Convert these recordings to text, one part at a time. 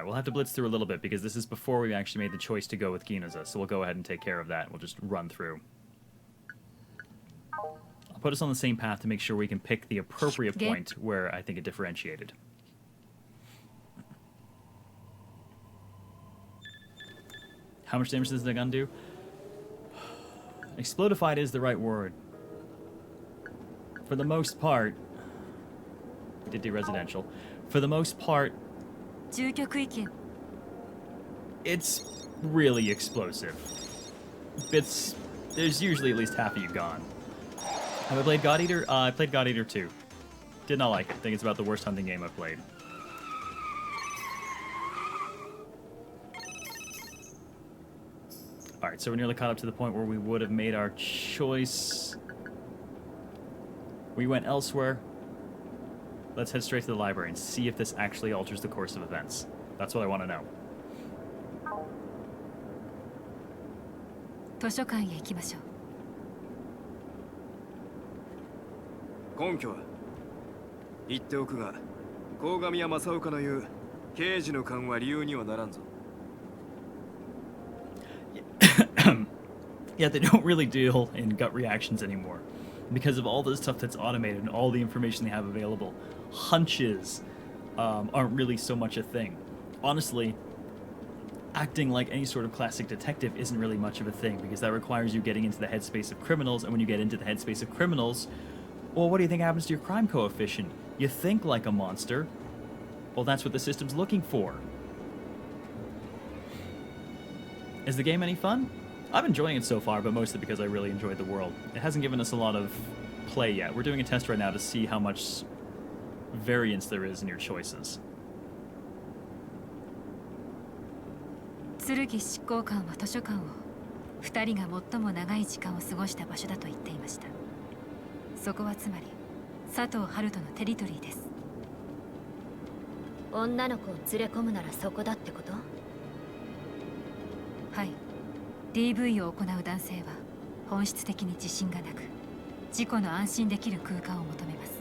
Alright, we'll have to blitz through a little bit because this is before we actually made the choice to go with Ginoza, so we'll go ahead and take care of that. We'll just run through. I'll put us on the same path to make sure we can pick the appropriate point where I think it differentiated. How much damage does the gun do? Explodified is the right word. For the most part... We did do residential. For the most part... It's really explosive. There's usually at least half of you gone. Have I played God Eater? I played God Eater 2. Did not like it. I think it's about the worst hunting game I've played. Alright, so we're nearly caught up to the point where we would have made our choice. We went elsewhere. Let's head straight to the library and see if this actually alters the course of events. That's what I want to know. 図書館へ行きましょう。根拠は言っておくが、鴻上や正岡の言う刑事の勘は理由にはならんぞ。Yeah, they don't really deal in gut reactions anymore. Because of all the stuff that's automated and all the information they have available, hunches aren't really so much a thing. Honestly, acting like any sort of classic detective isn't really much of a thing, because that requires you getting into the headspace of criminals, and when you get into the headspace of criminals, well, what do you think happens to your crime coefficient? You think like a monster. Well, that's what the system's looking for. Is the game any fun? I'm enjoying it so far, but mostly because I really enjoyed the world. It hasn't given us a lot of play yet. We're doing a test right now to see how much variance there is in your choices. 剣執行官は図書館を2人が最も長い時間を過ごした場所だと言っていました。そこはつまり佐藤春人のテリトリーです。女の子を連れ込むならそこだってこと？はい。DV を行う男性は本質的に自信がなく、自己の安心できる空間を求めます。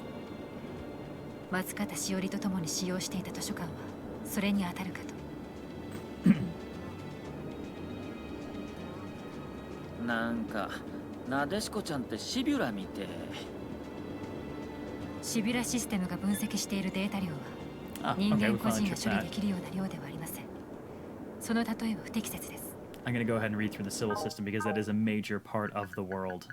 松方しおりと共に使用していた図書館はそれに当たるかと。なんかなでしこちゃんってシビュラ見て。シビュラシステムが分析しているデータ量は人間個人が処理できるような量ではありません。その例えは不適切です。I'm going to go ahead and read through the civil system because that is a major part of the world.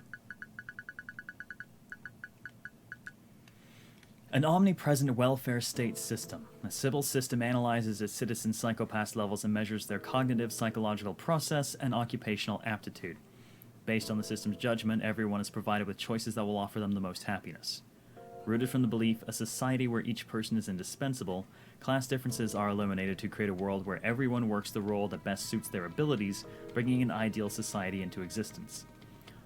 An omnipresent welfare state system. A civil system analyzes its citizens' psychopath levels and measures their cognitive, psychological process and occupational aptitude. Based on the system's judgment, everyone is provided with choices that will offer them the most happiness. Rooted from the belief a society where each person is indispensable, class differences are eliminated to create a world where everyone works the role that best suits their abilities, bringing an ideal society into existence.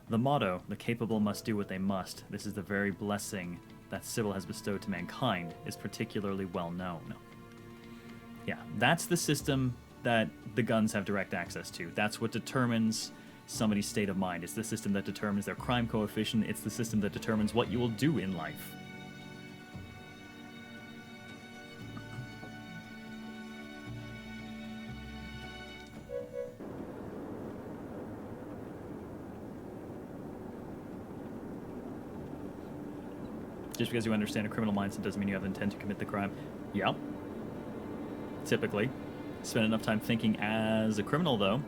The motto, "The capable must do what they must," this is the very blessing that Sybil has bestowed to mankind, is particularly well known. Yeah, that's the system that the guns have direct access to. That's what determines somebody's state of mind. It's the system that determines their crime coefficient. It's the system that determines what you will do in life. Just because you understand a criminal mindset doesn't mean you have the intent to commit the crime. Yep. Typically. Spend enough time thinking as a criminal, though.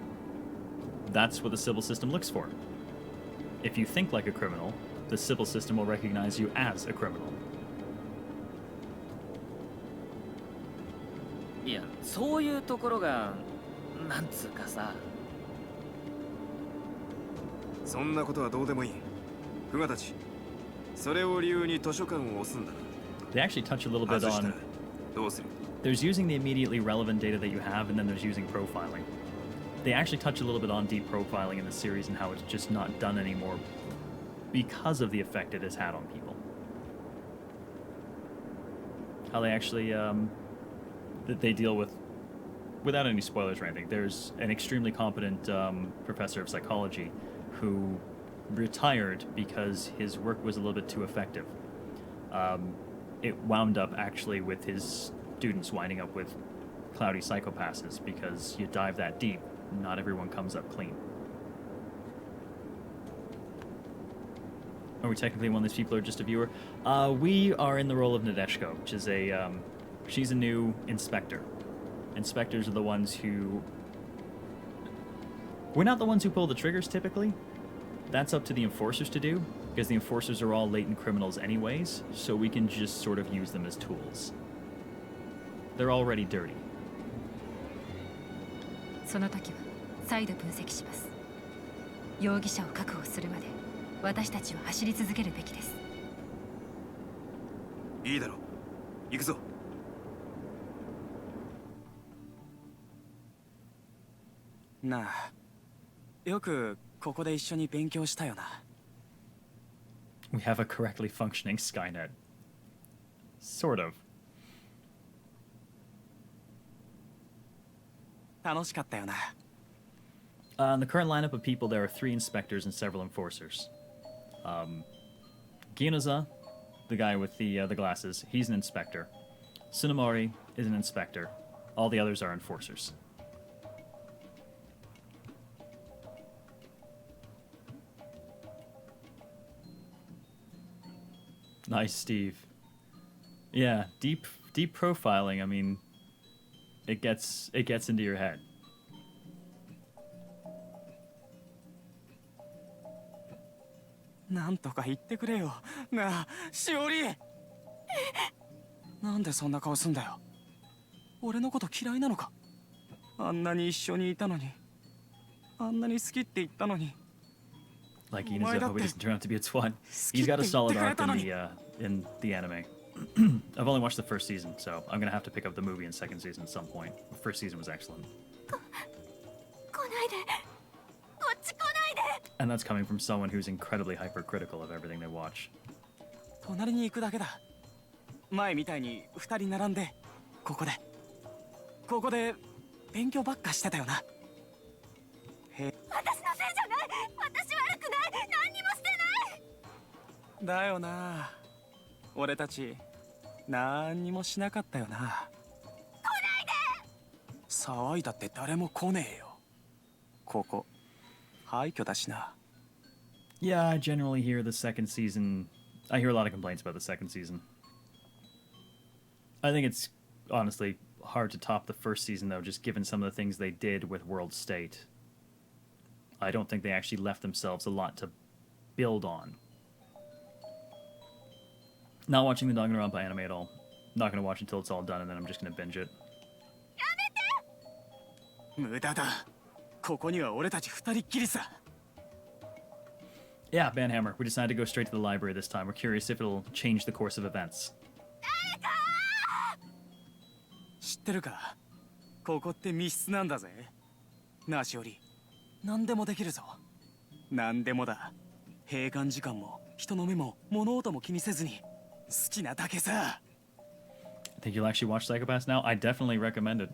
That's what the civil system looks for. If you think like a criminal, the civil system will recognize you as a criminal. いや、そういうところがなんつうかさ。そんなことはどうでもいい。久我たち。それを理由に図書館を押すんだ。They actually touch a little bit on... どうする? There's using the immediately relevant data that you have, and then there's using profiling. They actually touch a little bit on deep profiling in the series and how it's just not done anymore because of the effect it has had on people. How they actually, that they deal with, without any spoilers or anything, there's an extremely competent professor of psychology who retired because his work was a little bit too effective. It wound up actually with his students winding up with cloudy psychopasses, because you dive that deep, not everyone comes up clean. Are we technically one of these people or just a viewer? We are in the role of Nadeshko, which is she's a new inspector. Inspectors are the ones who... We're not the ones who pull the triggers, typically. That's up to the enforcers to do, because the enforcers are all latent criminals anyways, so we can just sort of use them as tools. They're already dirty. その時は再度分析します。容疑者を確保するまで私たちは走り続けるべきです。いいだろう。行くぞ。なあ、よくここで一緒に勉強したよな。We have a correctly functioning Skynet. Sort of. 楽しかったよな。In the current lineup of people, there are 3 inspectors and several enforcers. Ginoza, the guy with the glasses, he's an inspector. Tsunemori is an inspector. All the others are enforcers. Nice, Steve. Yeah, deep profiling. I mean, it gets into your head. なんとか言ってくれよ。なあ、しおり。なんでそんな顔すんだよ。俺のこと嫌いなのか。あんなに一緒にいたのに。あんなに好きって言ったのに。 Like Inuzuka, hope he doesn't turn out to be a twat. He's got a solid arc in the anime. I've only watched the first season, so I'm gonna have to pick up the movie and second season at some point. The first season was excellent. And that's coming from someone who's incredibly hypercritical of everything they watch. 隣に行くだけだ。前みたいに2人並んで、ここで勉強ばっかしてたよな。へ。私のせいじゃない。私悪くない。何にもしてない。だよな。俺たち何にもしなかったよな。来ないで。騒いだって誰も来ねえよ。ここ廃墟だしな。 Yeah, I generally hear the second season. I hear a lot of complaints about the second season. I think it's honestly hard to top the first season, though, just given some of the things they did with World State. I don't think they actually left themselves a lot to build on. Not watching the Danganronpa anime at all. Not going to watch until it's all done, and then I'm just going to binge it. 無駄だ。ここには俺たち2人っきりさ。 Yeah, Banhammer. We decided to go straight to the library this time. We're curious if it'll change the course of events. 知ってるか？ここって密室なんだぜ。なあしおり、何でもできるぞ。何でもだ。閉館時間も人の目も物音も気にせずに好きなだけさ。Think you'll actually watch Psychopaths now? I definitely recommend it.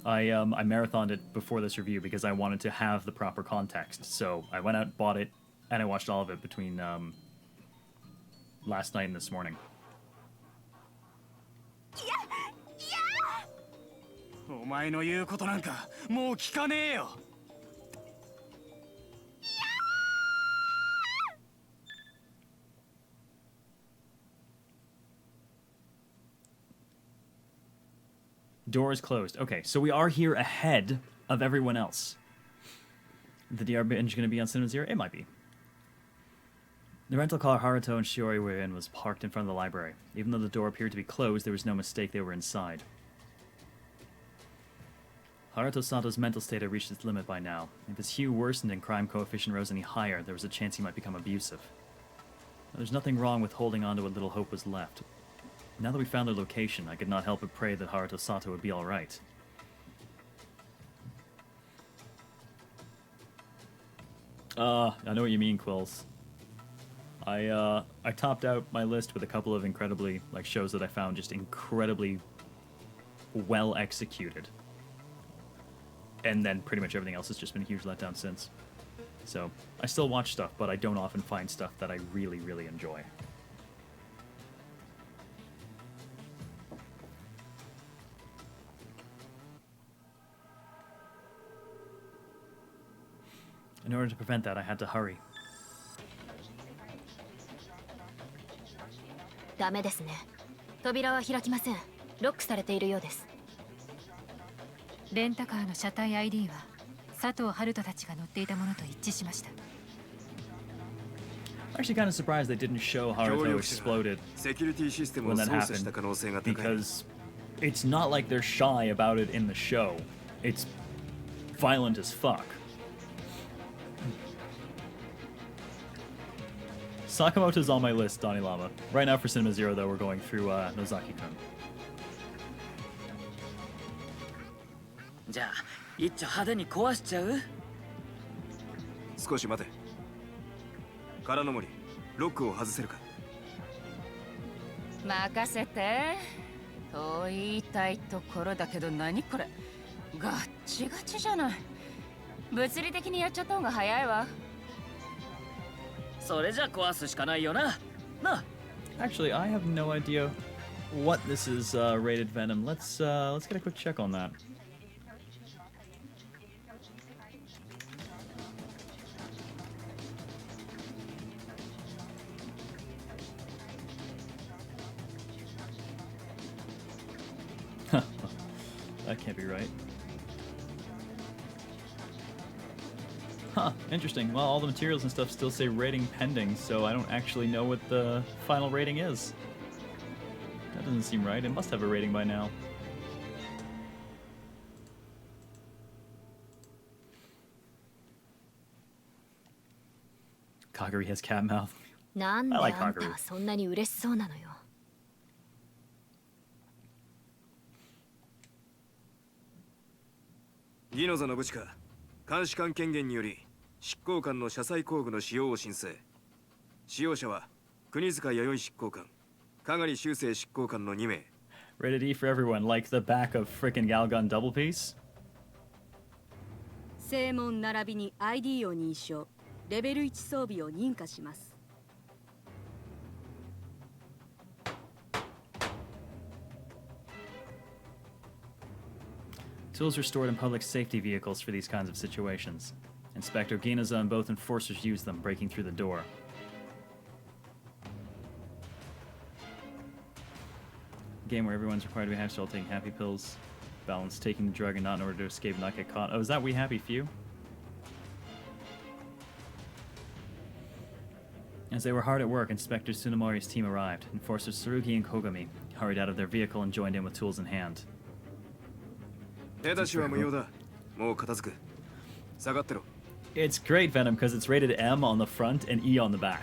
I marathoned it before this review because I wanted to have the proper context. So I went out, bought it, and I watched all of it between last night and this morning. お前の言うことなんかもう聞かねえよ。Door is closed. Okay, so we are here ahead of everyone else. The DR binge going to be on Cinema Zero? It might be. The rental car Haruto and Shiori were in was parked in front of the library. Even though the door appeared to be closed, there was no mistake they were inside. Haruto Sato's mental state had reached its limit by now. If his hue worsened and crime coefficient rose any higher, there was a chance he might become abusive. But there's nothing wrong with holding on to what little hope was left. Now that we found their location, I could not help but pray that Haruto Sato would be alright. I know what you mean, Quills. I topped out my list with a couple of incredibly, shows that I found just incredibly well executed. And then pretty much everything else has just been a huge letdown since. So, I still watch stuff, but I don't often find stuff that I really, really enjoy. In order to prevent that, I had to hurry. ダメですね。扉は開きません。ロックされているようです。レンタカーの車体 ID は佐藤春人たちが乗っていたものと一致しました。I'm actually kind of surprised they didn't show Haruto exploded セキュリティシステムを when that 操作した可能性が高い。 because it's not like they're shy about it in the show. It's violent as fuck. Sakamoto's on my list, Donnie Lama. Right now for Cinema Zero, though, we're going through Nozaki-kun. じゃあ一丁派手に壊しちゃう？少し待て。空の森、ロックを外せるか？任せて。と言いたいところだけど、何これガッチガチじゃない。物理的にやっちゃった方が早いわ。それじゃ壊すしかないよな。な。 Actually, I have no idea what this is rated Venom. Let's get a quick check on that. That can't be right. Huh, interesting. Well, all the materials and stuff still say rating pending, so I don't actually know what the final rating is. That doesn't seem right. It must have a rating by now. Kaguri has cat mouth. なんで I like あんた Kaguri. はそんなに嬉しそうなのよ。ギノザの部下、監視官権限により執行官の車載工具の使用を申請。使用者は国塚弥生執行官、加賀利修正執行官の2名。 Rated E for everyone, like the back of frickin' Galgun double piece. 正門並びに ID を認証、レベル1装備を認可します。 Tools are stored in public safety vehicles for these kinds of situations. Inspector Ginaza and both enforcers use them, breaking through the door. A game where everyone's required to be happy while taking happy pills. Balance taking the drug and not in order to escape and not get caught. Oh, is that We Happy Few? As they were hard at work, Inspector Tsunemori's team arrived. Enforcers Tsurugi and Kogami hurried out of their vehicle and joined in with tools in hand. 手出しは無用だ。もう片付く。下がってろ。 It's great, Venom, because it's rated M on the front and E on the back.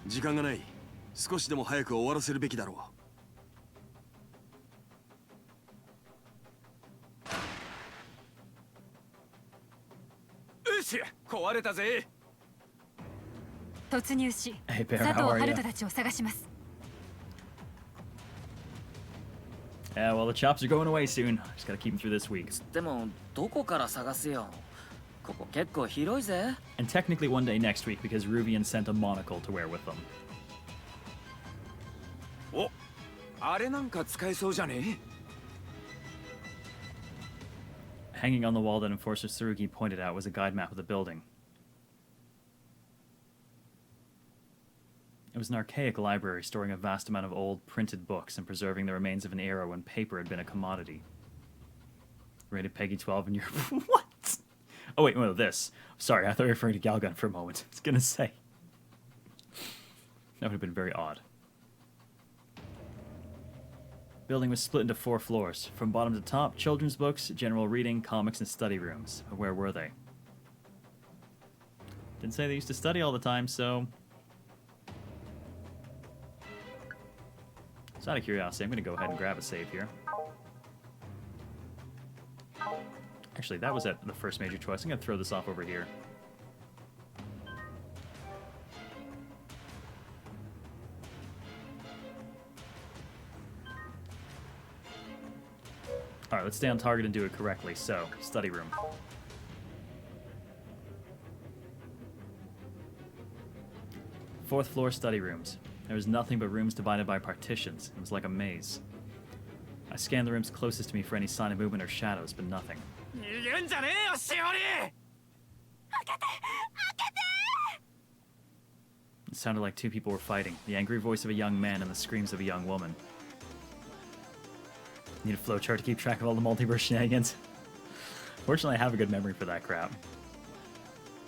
時間がない。少しでも早く終わらせるべきだろう。よし、壊れたぜ。突入し、 Hey, Bear, 佐 how 藤 are 春 you? 人たちを探します。 Yeah, well, the chops are going away soon. Just gotta keep them through this week. でもどこから探すよ。ここ結構広いぜ。 And technically one day next week because Ruvian sent a monocle to wear with them. お、あれなんか使えそうじゃねえ？ Hanging on the wall that Enforcer Tsurugi pointed out was a guide map of the building. It was an archaic library storing a vast amount of old printed books and preserving the remains of an era when paper had been a commodity. Rated Peggy 12 in Europe. What? Oh wait, no, this. Sorry, I thought you were referring to Galgun for a moment. I was gonna say. That would have been very odd. Building was split into 4 floors. From bottom to top, children's books, general reading, comics, and study rooms. But where were they? Didn't say they used to study all the time, so... Just out of curiosity, I'm going to go ahead and grab a save here. Actually, that was at the first major choice. I'm going to throw this off over here. Alright, let's stay on target and do it correctly. So, study room. Fourth floor study rooms. There was nothing but rooms divided by partitions. It was like a maze. I scanned the rooms closest to me for any sign of movement or shadows, but nothing. It sounded like two people were fighting, the angry voice of a young man and the screams of a young woman. Need a flowchart to keep track of all the multiverse shenanigans. Fortunately, I have a good memory for that crap.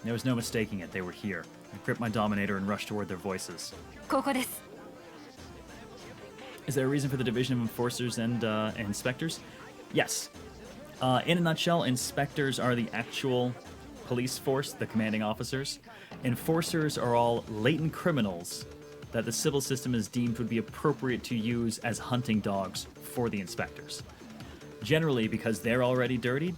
There was no mistaking it, they were here. I gripped my Dominator and rushed toward their voices. ここです。 Is there a reason for the division of enforcers and inspectors? Yes. In a nutshell, inspectors are the actual police force, the commanding officers. Enforcers are all latent criminals that the civil system has deemed would be appropriate to use as hunting dogs for the inspectors. Generally, because they're already dirty,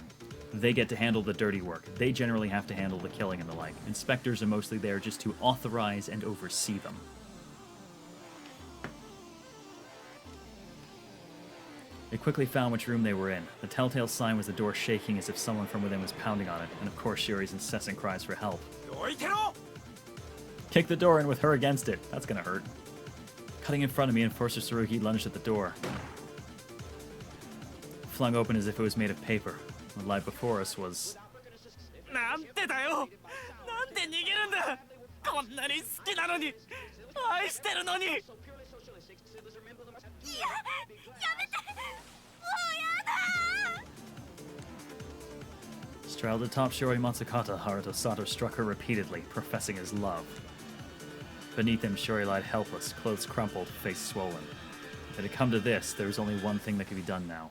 they get to handle the dirty work. They generally have to handle the killing and the like. Inspectors are mostly there just to authorize and oversee them. They quickly found which room they were in. The telltale sign was the door shaking as if someone from within was pounding on it, and of course Shiori's incessant cries for help. Kick the door in with her against it. That's gonna hurt. Cutting in front of me, Enforcer Tsurugi lunged at the door. Flung open as if it was made of paper. What lay before us was... Straddled atop Shiori Matsukata, Haruto Sato struck her repeatedly, professing his love. Beneath him, Shiori lied helpless, clothes crumpled, face swollen. If it had come to this, there was only one thing that could be done now.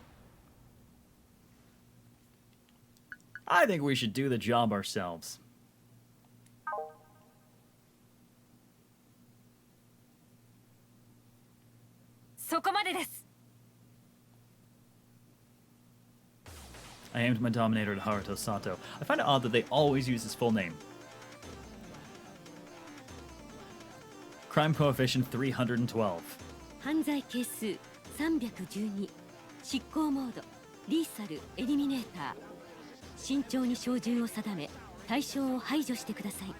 I think we should do the job ourselves. I aimed my Dominator at Haruto Sato. I find it odd that they always use his full name. Crime coefficient 312. 犯罪係数312執行モードリーサルエリミネーター慎重に照準を定め対象を排除してください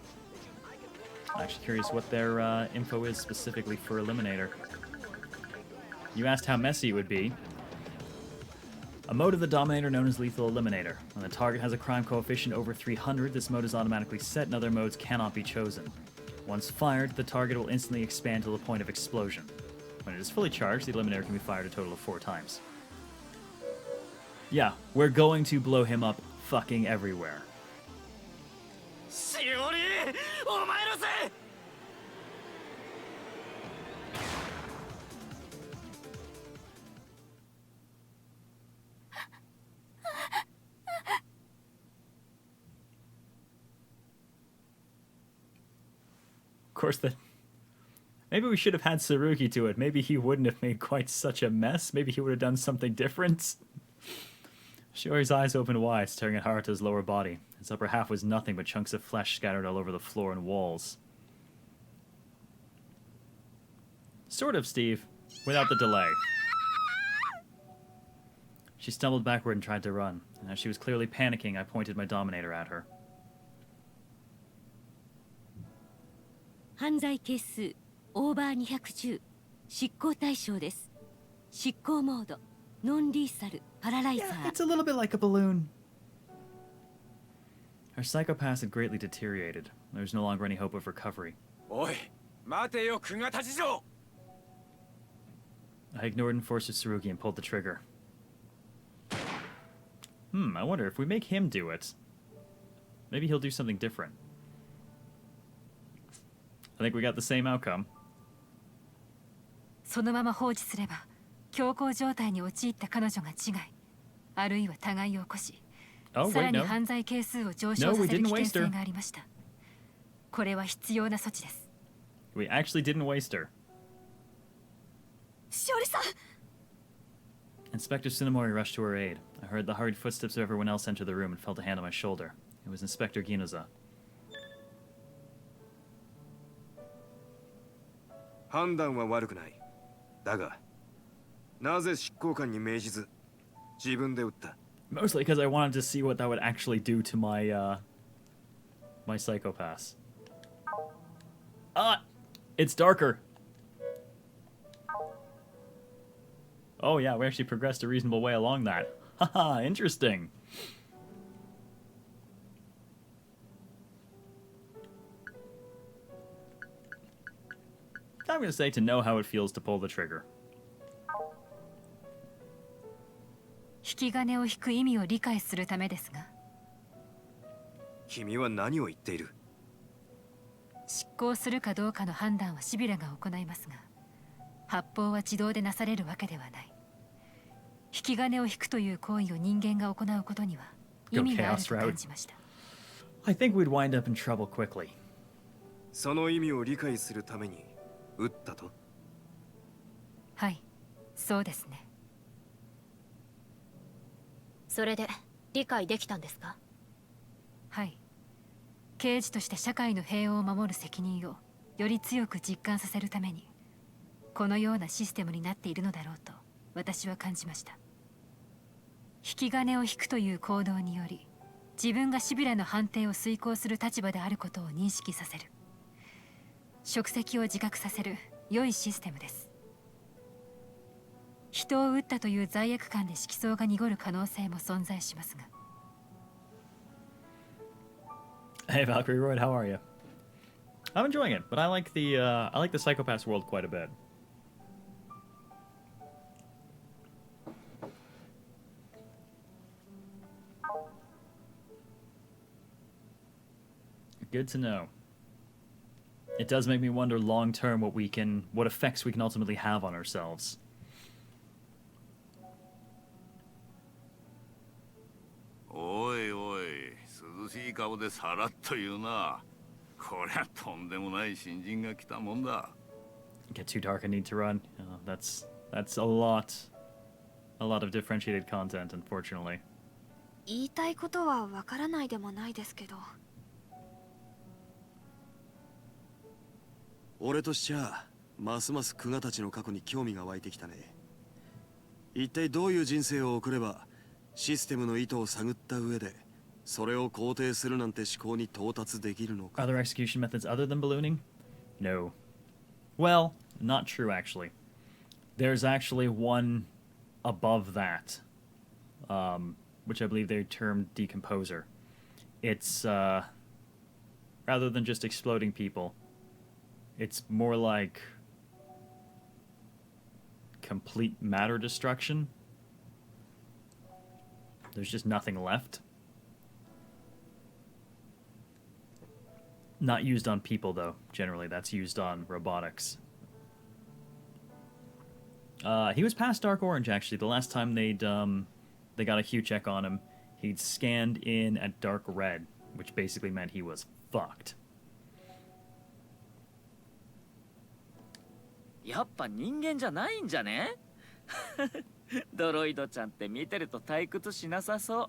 I'm actually curious what their info is specifically for Eliminator. You asked how messy it would be. A mode of the Dominator known as Lethal Eliminator. When the target has a crime coefficient over 300, this mode is automatically set and other modes cannot be chosen. Once fired, the target will instantly expand to the point of explosion. When it is fully charged, the Eliminator can be fired a total of 4 times. Yeah, we're going to blow him up fucking everywhere. Of course, maybe we should have had Tsurugi do it. Maybe he wouldn't have made quite such a mess. Maybe he would have done something different. Shiori's eyes opened wide, staring at Haruto's lower body. His upper half was nothing but chunks of flesh scattered all over the floor and walls. Sort of, Steve. Without the delay. She stumbled backward and tried to run. And as she was clearly panicking, I pointed my Dominator at her. 犯罪係数オーバー210執行対象です執行モードノンリーサルパラライザー Yeah, it's a little bit like a balloon. Her psychopath had greatly deteriorated. There was no longer any hope of recovery. I ignored Enforcer Tsurugi and pulled the trigger. I wonder if we make him do it. Maybe he'll do something different. I think we got the same outcome. そのまま放置すれば強行状態に陥った彼女が違いあるいは互いを起こしさらに犯罪係数を上昇させる危険性がありましたこれは必要な措置です We actually didn't waste her. しおりさん Inspector Tsunemori rushed to her aid. I heard the hurried footsteps of everyone else enter the room and felt a hand on my shoulder. It was Inspector Ginoza. 判断は悪くない。だが、なぜ執行官に命じず、自分で撃った。Mostly because I wanted to see what that would actually do to my, my psychopaths. It's darker. Oh yeah, we actually progressed a reasonable way along that. Haha, interesting. I'm gonna say to know how it feels to pull the trigger. 引き金を引く意味を理解するためですが。君は何を言っている？執行するかどうかの判断はシビラが行いますが、発砲は自動でなされるわけではない。引き金を引くという行為を人間が行うことには意味があると感じました。I think we'd wind up in trouble quickly. その意味を理解するために撃ったと？はい、そうですね。それで理解できたんですか？はい。刑事として社会の平和を守る責任をより強く実感させるために、このようなシステムになっているのだろうと私は感じました。引き金を引くという行動により、自分がシビラの判定を遂行する立場であることを認識させる。職責を自覚させる良いシステムです。人を撃ったという罪悪感で色相が濁る可能性も存在しますが。Hey Valkyrie Royd, how are you? I'm enjoying it, but I like the Psychopaths world quite a bit. Good to know. It does make me wonder long term what effects we can ultimately have on ourselves. おいおい、涼しい顔でさらっと言うな。こりゃとんでもない新人が来たもんだ。Get too dark, I need to run. That's a lot of differentiated content, unfortunately. 言いたいことはわからないでもないですけど。俺としちゃますますクガたちの過去に興味が湧いてきたね。一体どういう人生を送ればシステムの意図を探った上でそれを肯定するなんて思考に到達できるのか。 Are there execution methods other than ballooning? No. Well, not true actually. There's actually one above that, which I believe they termed decomposer. It's rather than just exploding people, it's more like complete matter destruction. There's just nothing left. Not used on people, though. Generally, that's used on robotics. He was past Dark Orange, actually. The last time they got a HUE check on him, he'd scanned in at Dark Red, which basically meant he was fucked. やっぱ人間じゃないんじゃね？ドロイドちゃんって見てると退屈しなさそう。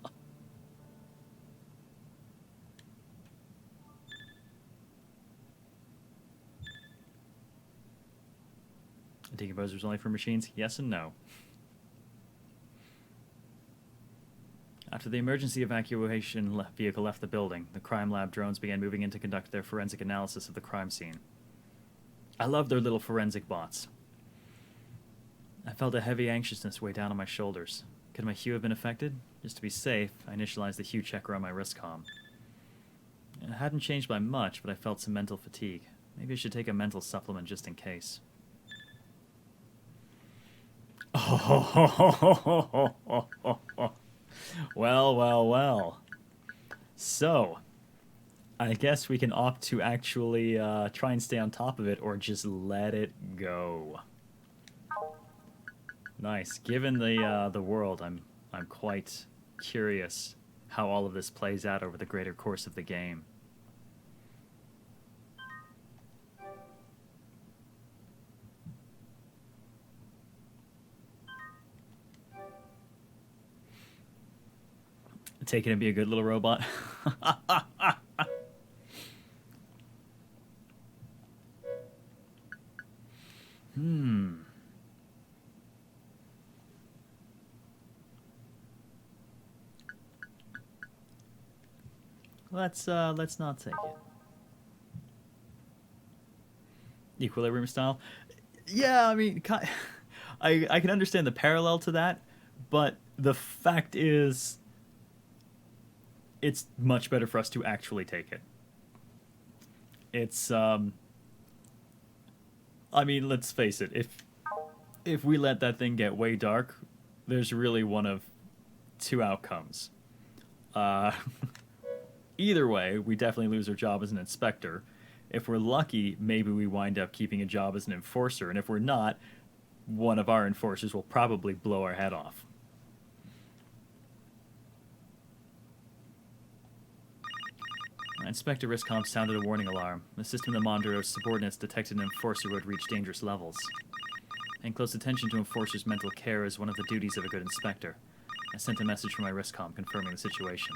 Decomposers only for machines? Yes and no. After the emergency evacuation vehicle left the building, the crime lab drones began moving in to conduct their forensic analysis of the crime scene. I love their little forensic bots. I felt a heavy anxiousness weigh down on my shoulders. Could my HUE have been affected? Just to be safe, I initialized the HUE checker on my wristcom. It hadn't changed by much, but I felt some mental fatigue. Maybe I should take a mental supplement just in case. Well. So, I guess we can opt to actually try and stay on top of it or just let it go. Nice. Given the world, I'm quite curious how all of this plays out over the greater course of the game. Taking to be a good little robot. Let's not take it. Equilibrium style. Yeah, I mean, I can understand the parallel to that, but the fact is, it's much better for us to actually take it. It's, I mean, let's face it, if we let that thing get way dark, there's really one of two outcomes. Either way, we definitely lose our job as an inspector. If we're lucky, maybe we wind up keeping a job as an enforcer, and if we're not, one of our enforcers will probably blow our head off. Inspector Riscom sounded a warning alarm. The system that monitors subordinates detected an enforcer who had reached dangerous levels. Paying close attention to enforcers' mental care is one of the duties of a good inspector. I sent a message from my Riscom confirming the situation.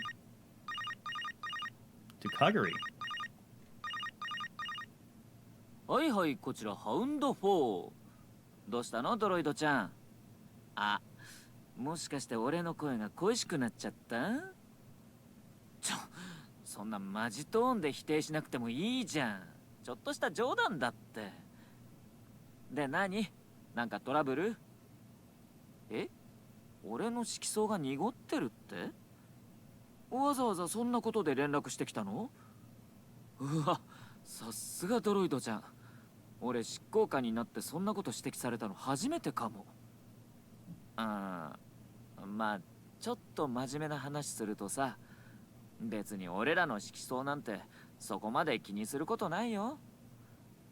To Kaguri. はいはい、こちらハウンド4。どうしたのドロイドちゃん。あ、もしかして俺の声が恋しくなっちゃった？そんなマジトーンで否定しなくてもいいじゃん。ちょっとした冗談だって。で、何？なんかトラブル？え？俺の色相が濁ってるって？わざわざそんなことで連絡してきたの？うわ、さすがドロイドちゃん。俺執行官になってそんなこと指摘されたの初めてかも。まあちょっと真面目な話するとさ、別に俺らの色相なんてそこまで気にすることないよ。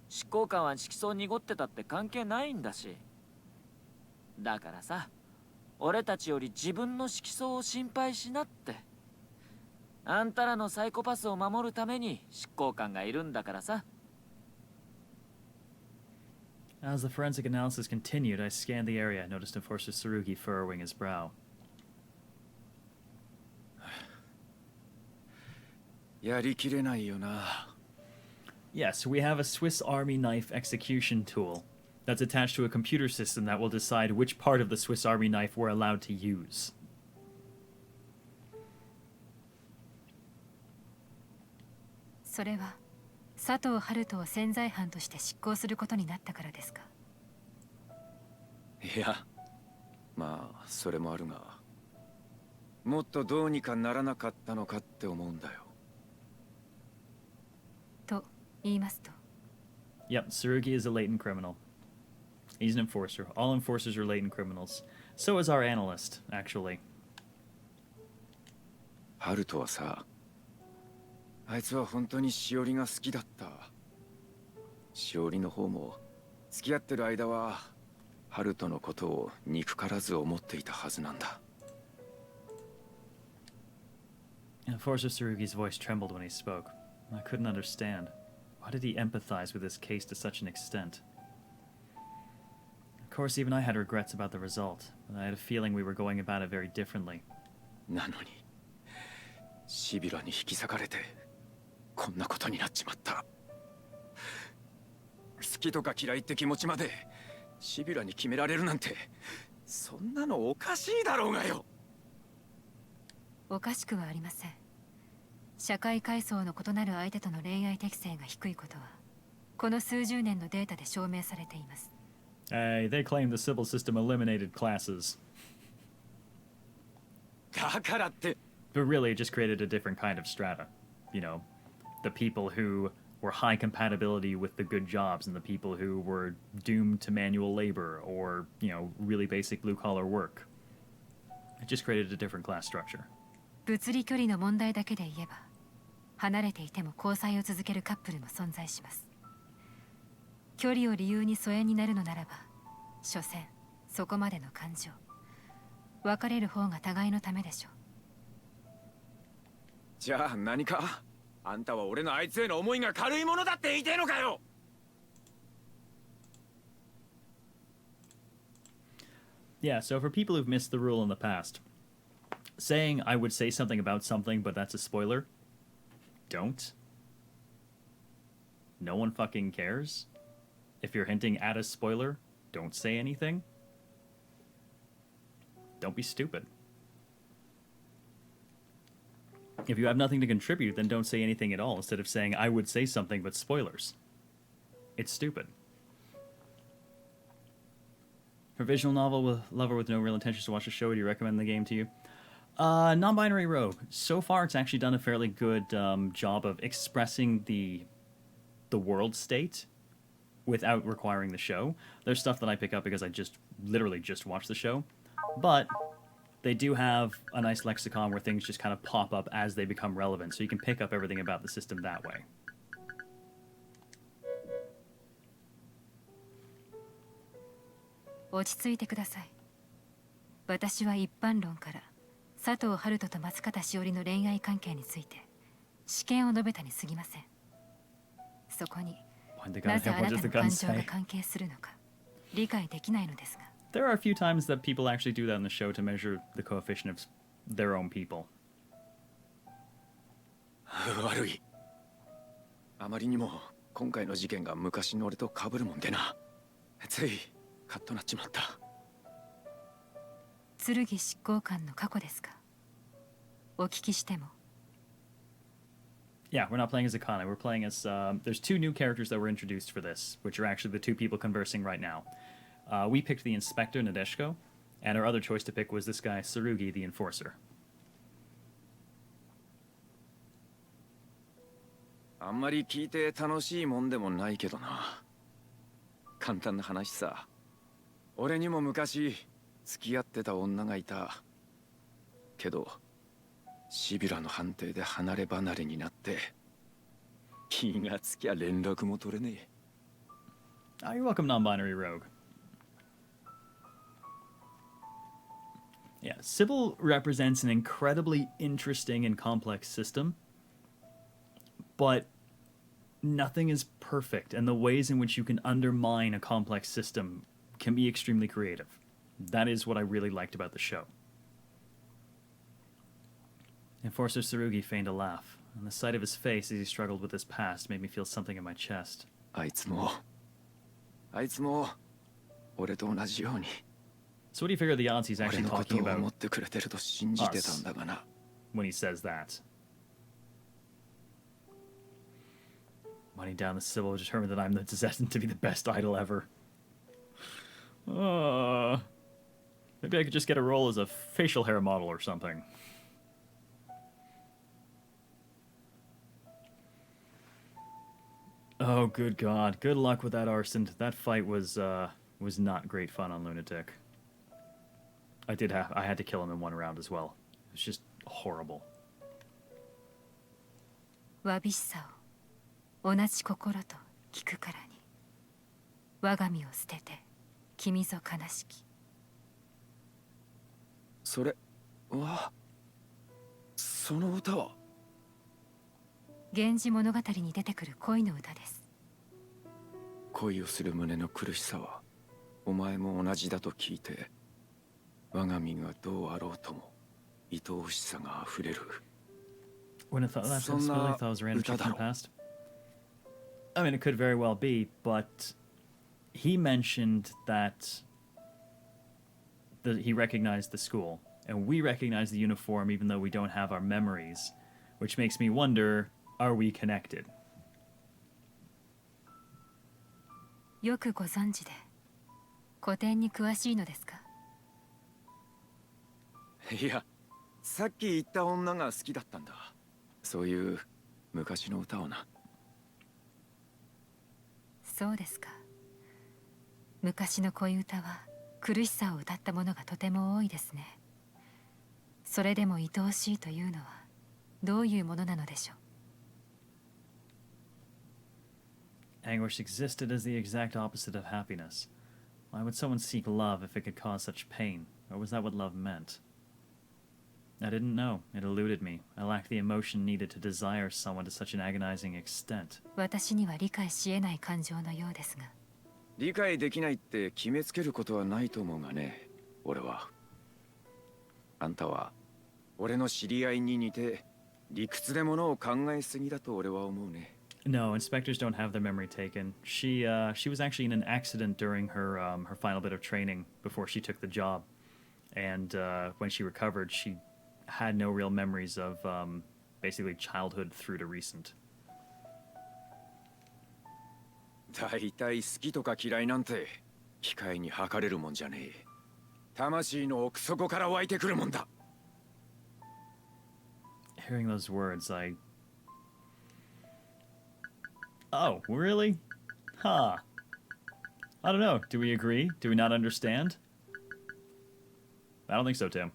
執行官は色相濁ってたって関係ないんだし。だからさ、俺たちより自分の色相を心配しなって。あんたらのサイコパスを守るために執行官がいるんだからさ。As the forensic analysis continued, I scanned the area, noticed Enforcer Tsurugi furrowing his brow. やりきれないよな。 Yes, we have a Swiss Army knife execution tool that's attached to a computer system that will decide which part of the Swiss Army knife we're allowed to use. それは佐藤春人を潜在犯として執行することになったからですか？いや、まあそれもあるが、もっとどうにかならなかったのかって思うんだよ。と言いますと？ Yep, Tsurugi is a latent criminal. He's an enforcer. All enforcers are latent criminals. So is our analyst, actually. 春人はさ、あいつは本当にしおりが好きだった。しおりの方も付き合ってる間は春人のことを憎からず思っていたはずなんだ。Enforcer Tsurugi's voice trembled when he spoke. I couldn't understand. Why did he empathize with this case to such an extent? Of course, even I had regrets about the result, but I had a feeling we were going about it very differently. なのに、シビラに引き裂かれてこんなことになっちまった。好きとか嫌いって気持ちまでシビラに決められるなんて、そんなのおかしいだろうがよ。おかしくはありません。社会階層の異なる相手との恋愛適性が低いことはこの数十年のデータで証明されています。Hey, they claim the Sybil system eliminated classes. だからって。 But really, it just created a different kind of strata. You know, the people who were high compatibility with the good jobs and the people who were doomed to manual labor or, you know, really basic blue-collar work. It just created a different class structure. 物理距離の問題だけで言えば、離れていても交際を続けるカップルも存在します。距離を理由に疎遠になるのならば、所詮そこまでの感情。別れる方が互いのためでしょう。じゃあ何か？あんたは俺のあいつへの思いが軽いものだって言いてえのかよ。 Yeah, so for people who've missed the rule in the past, saying I would say something about something, but that's a spoiler, don't. No one fucking cares. If you're hinting at a spoiler, don't say anything. Don't be stupid. If you have nothing to contribute, then don't say anything at all instead of saying I would say something but spoilers. It's stupid. For visual novel lover with no real intentions to watch the show, do you recommend the game to you? Non-binary rogue. So far, it's actually done a fairly good job of expressing the world state without requiring the show. There's stuff that I pick up because I literally just watched the show, but they do have a nice lexicon where things just kind of pop up as they become relevant, so you can pick up everything about the system that way. "落ち着いてください。私は一般論から佐藤春人と松方しおりの恋愛関係について試見を述べたに過ぎません。そこになぜあなたの感情が関係するのか理解できないのですが。There are a few times that people actually do that in the show to measure the coefficient of their own people. 悪い。あまりにも今回の事件が昔の俺と被るもんでな。ついカッとなっちまった。剣執行官の過去ですか？お聞きしても。Yeah, we're not playing as Akane. We're playing as... there's two new characters that were introduced for this, which are actually the two people conversing right now. We picked the Inspector, Nadeshko, and our other choice to pick was this guy, Tsurugi, the Enforcer. あんまり聞いて楽しいもんでもないけどな。簡単な話さ。俺にも昔付き合ってた女がいた。けどシビラの判定で離れ離れになって気がつきゃ連絡も取れねえ。You're welcome, non-binary rogue. Yeah, Sybil represents an incredibly interesting and complex system, but nothing is perfect, and the ways in which you can undermine a complex system can be extremely creative. That is what I really liked about the show. Enforcer Tsurugi feigned a laugh, and the sight of his face as he struggled with his past made me feel something in my chest. あいつも俺と同じように。So what do you figure the odds he's actually talking about 思ってくれてると信じてたんだがな。 when he says that? Money down, the Sybil determined that I'm destined to be the best idol ever. Maybe I could just get a role as a facial hair model or something. Oh, good God. Good luck with that arson. That fight was not great fun on Lunatic. I had to kill him in one round as well. It was just horrible. わびしさを同じ心と聞くからに我が身を捨てて君ぞ悲しき。それはその歌は源氏物語に出てくる恋の歌です。恋をする胸の苦しさはお前も同じだと聞いて我が身がどうあろうとも愛おしさがあふれる。 Wouldn't have thought that. I really thought it was random shit from the past. I mean, it could very well be, but he mentioned that he recognized the school, and we recognize the uniform even though we don't have our memories, which makes me wonder, are we connected? よくご存知で古典に詳しいのですか？いや、さっき言った女が好きだったんだ。そういう昔の歌をな。そうですか。昔の恋歌は苦しさを歌ったものがとても多いですね。それでも愛おしいというのはどういうものなのでしょう。Anguish existed as the exact opposite of happiness. Why would someone seek love if it could cause such pain? Or was that what love meant? I didn't know. It eluded me. I lacked the emotion needed to desire someone to such an agonizing extent. 私には理解し得ない感情のようですが。理解できないって決めつけることはないと思うがね、俺は。あんたは俺の知り合いに似て理屈でものを考えすぎだと俺は思うね。No, inspectors don't have their memory taken. She was actually in an accident during her final bit of training before she took the job, and when she recovered, she had no real memories of basically childhood through to recent. だいたい好きとか嫌いなんて機械に測れるもんじゃねえ。魂の奥底から湧いてくるもんだ。Hearing those words, Oh, really? Huh. I don't know. Do we agree? Do we not understand? I don't think so, Tim.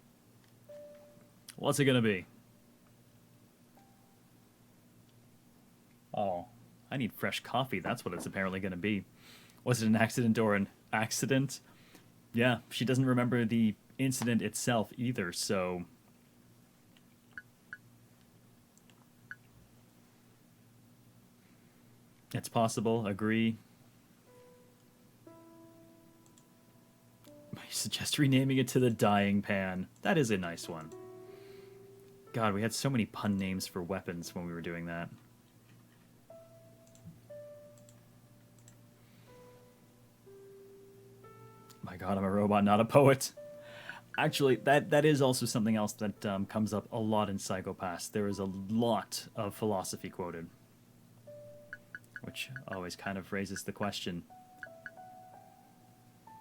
What's it gonna be? Oh, I need fresh coffee. That's what it's apparently gonna be. Was it an accident or an accident? Yeah, she doesn't remember the incident itself either, so... It's possible. Agree. I suggest renaming it to the Dying Pan. That is a nice one. God, we had so many pun names for weapons when we were doing that. My God, I'm a robot, not a poet. Actually, that is also something else that comes up a lot in Psychopaths. There is a lot of philosophy quoted, which always kind of raises the question.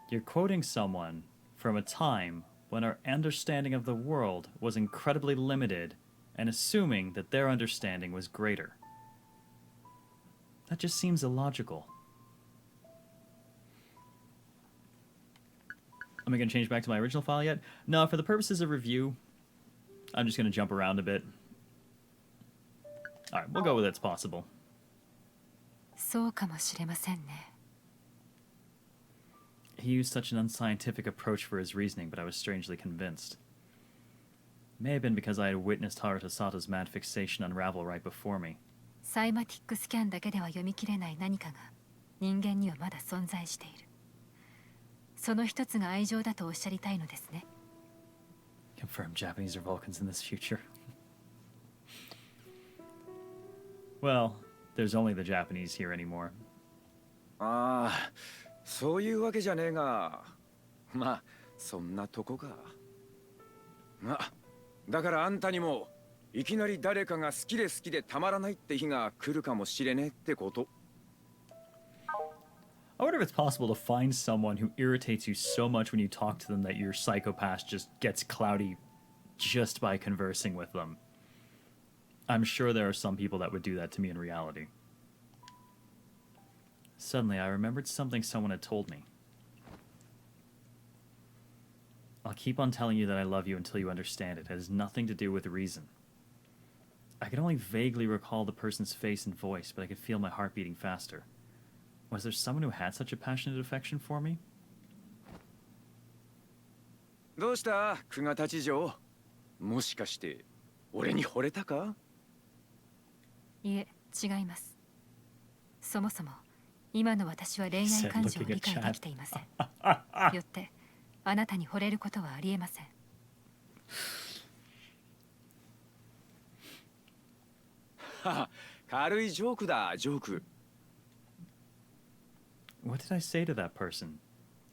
You're quoting someone from a time when our understanding of the world was incredibly limited and assuming that their understanding was greater. That just seems illogical. Am I going to change back to my original file yet? No, for the purposes of review, I'm just going to jump around a bit. Alright, we'll go with it's possible. そうかもしれませんね。 He used such an unscientific approach for his reasoning, but I was strangely convinced. It may have been because I had witnessed Haruto Sato's mad fixation unravel right before me. サイマティックスキャンだけでは読み切れない何かが人間にはまだ存在している。その一つが愛情だとおっしゃりたいのですね。Confirm Japanese are Vulcans in this future. Well, there's only the Japanese here anymore. ああ、そういうわけじゃねえが、まあそんなとこか。まあだからあんたにもいきなり誰かが好きでたまらないって日が来るかもしれねえってこと。I wonder if it's possible to find someone who irritates you so much when you talk to them that your psychopath just gets cloudy just by conversing with them. I'm sure there are some people that would do that to me in reality. Suddenly, I remembered something someone had told me. I'll keep on telling you that I love you until you understand it. It has nothing to do with reason. I could only vaguely recall the person's face and voice, but I could feel my heart beating faster. Was there someone who had such a passionate affection for me? どうした久我たち城。もしかして俺に惚れたか？いえ、違います。そもそも今の私は恋愛感情を理解できていません。よってあなたに惚れることはありえません。軽いジョークだ、ジョーク。What did I say to that person?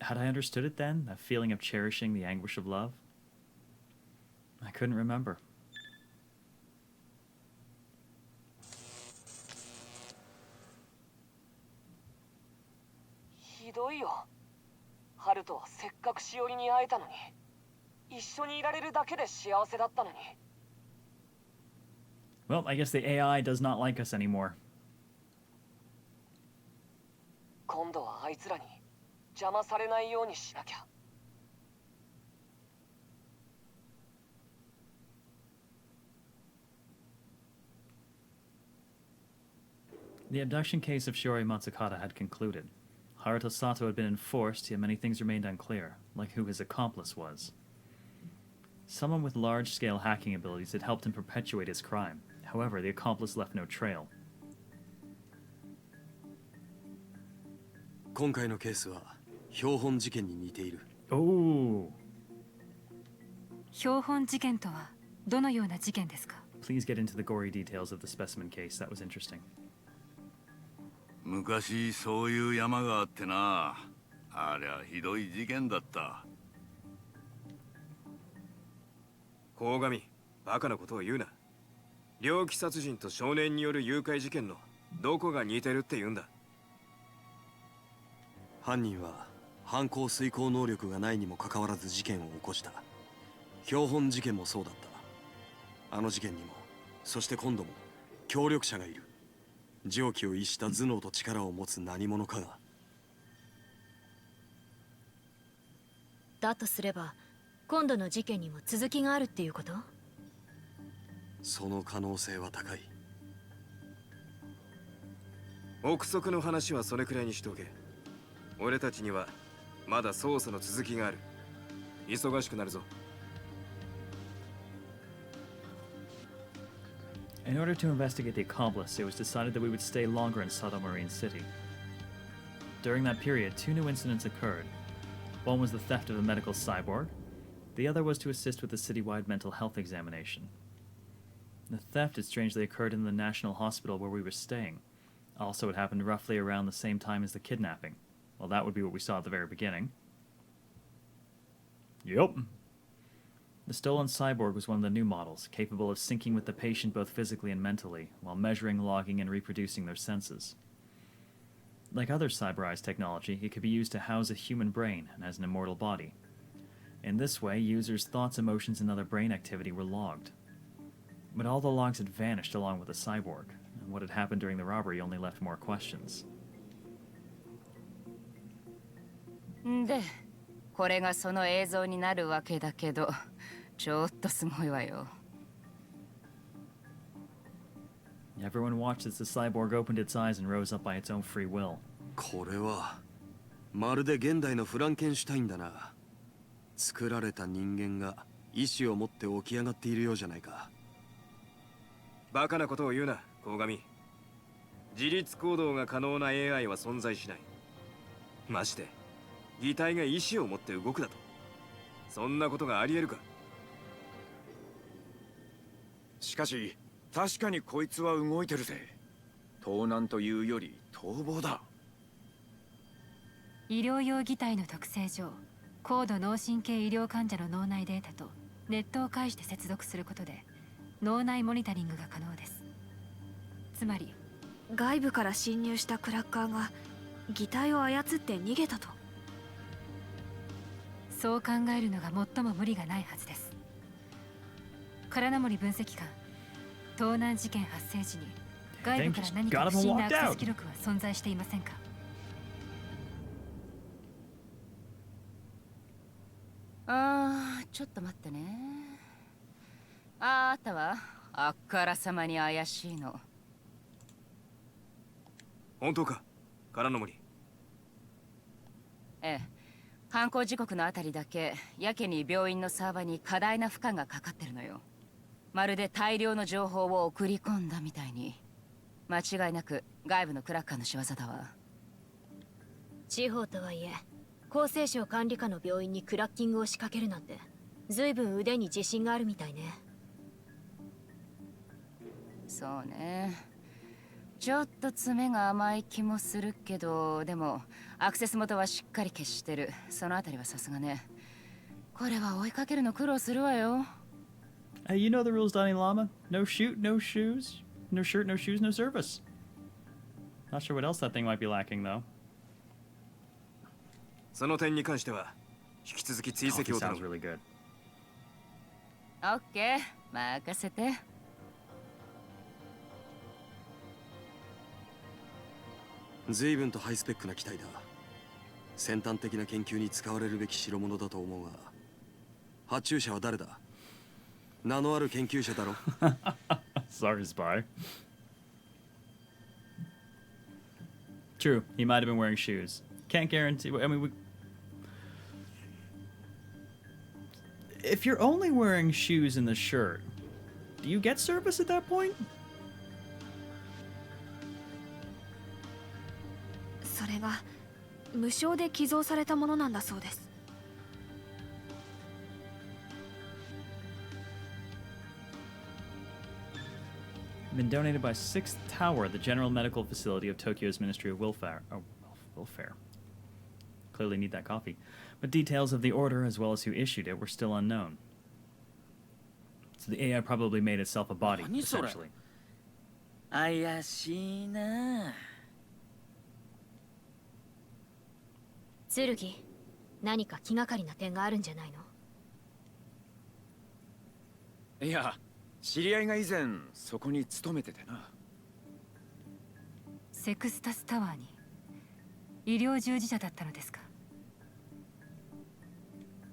Had I understood it then? That feeling of cherishing the anguish of love? I couldn't remember. ひどいよ。ハルトはせっかくしおりに会えたのに、一緒にいられるだけで幸せだったのに。Well, I guess the AI does not like us anymore. 今度はあいつらに邪魔されないようにしなきゃ。The abduction case of Shiori Matsukata had concluded. Haruto Sato had been enforced, yet many things remained unclear, like who his accomplice was. Someone with large-scale hacking abilities had helped him perpetuate his crime. However, the accomplice left no trail. 今回のケースは標本事件に似ている。Oh. 標本事件とはどのような事件ですか？ Please get into the gory details of the specimen case. That was interesting. 昔そういう山があってな。ありゃひどい事件だった。鴻上、バカなことを言うな。猟奇殺人と少年による誘拐事件のどこが似てるって言うんだ。犯人は犯行遂行能力がないにもかかわらず事件を起こした。標本事件もそうだった。あの事件にも、そして今度も協力者がいる。常軌を逸した頭脳と力を持つ何者かが。だとすれば今度の事件にも続きがあるっていうこと？その可能性は高い。憶測の話はそれくらいにしておけ。俺たちにはまだ捜査の続きがある。忙しくなるぞ。In order to investigate the accomplice, it was decided that we would stay longer in Sato Marine City. During that period, 2 new incidents occurred. One was the theft of a medical cyborg. The other was to assist with the citywide mental health examination. The theft had strangely occurred in the National Hospital where we were staying. Also, it happened roughly around the same time as the kidnapping. Well, that would be what we saw at the very beginning. Yup. The stolen cyborg was one of the new models, capable of syncing with the patient both physically and mentally, while measuring, logging, and reproducing their senses. Like other cyberized technology, it could be used to house a human brain and has an immortal body. In this way, users' thoughts, emotions, and other brain activity were logged. But all the logs had vanished along with the cyborg, and what had happened during the robbery only left more questions. で、これがその映像になるわけだけど、ちょっとすごいわよ。Everyone watched as the cyborg opened its eyes and rose up by its own free will. これはまるで現代のフランケンシュタインだな。作られた人間が意志を持って起き上がっているようじゃないか。バカなことを言うな、鴻上。自立行動が可能な AI は存在しない。まして擬態が意志を持って動くだと。そんなことがありえるか。しかし確かにこいつは動いてるぜ。盗難というより逃亡だ。医療用擬態の特性上、高度脳神経医療患者の脳内データとネットを介して接続することで脳内モニタリングが可能です。つまり外部から侵入したクラッカーが擬態を操って逃げたと。そう考えるのが最も無理がないはずです。唐名森分析官、盗難事件発生時に外部から何か不審なアクセス記録は存在していませんか？ちょっと待ってね。あったわ。あっからさまに怪しいの。本当か、唐野森。ええ、犯行時刻のあたりだけやけに病院のサーバーに過大な負荷がかかってるのよ。まるで大量の情報を送り込んだみたいに。間違いなく外部のクラッカーの仕業だわ。地方とはいえ厚生省管理下の病院にクラッキングを仕掛けるなんて随分腕に自信があるみたいね。そうね。ちょっと爪が甘い気もするけど、でもアクセス元はしっかり消してる。そのあたりはさすがね。これは追いかけるの苦労するわよ。Hey, you know the rules, Donnie Llama. No shoot, no shoes. No shirt, no shoes, no service. Not sure what else that thing might be lacking, though. その点に関しては引き続き追跡を頼む。Sounds really good. オッケー、任せて。随分とハイスペックな機体だ。先端的な研究に使われるべき代物だと思うが、発注者は誰だ？名のある研究者だろ。Sorry, spy. True, he might have been wearing shoes. Can't guarantee. I mean, if you're only wearing shoes in the shirt, do you get service at that point? それが無償で寄贈されたものなんだそうです。Been donated by 6th Tower, the General Medical Facility of Tokyo's Ministry of Welfare. Clearly need that coffee. But details of the order, as well as who issued it, were still unknown. So the AI probably made itself a body, essentially. 怪しいな。剣、何か気がかりな点があるんじゃないの？いや、知り合いが以前そこに勤めててな。セクスタスタワーに医療従事者だったのですか？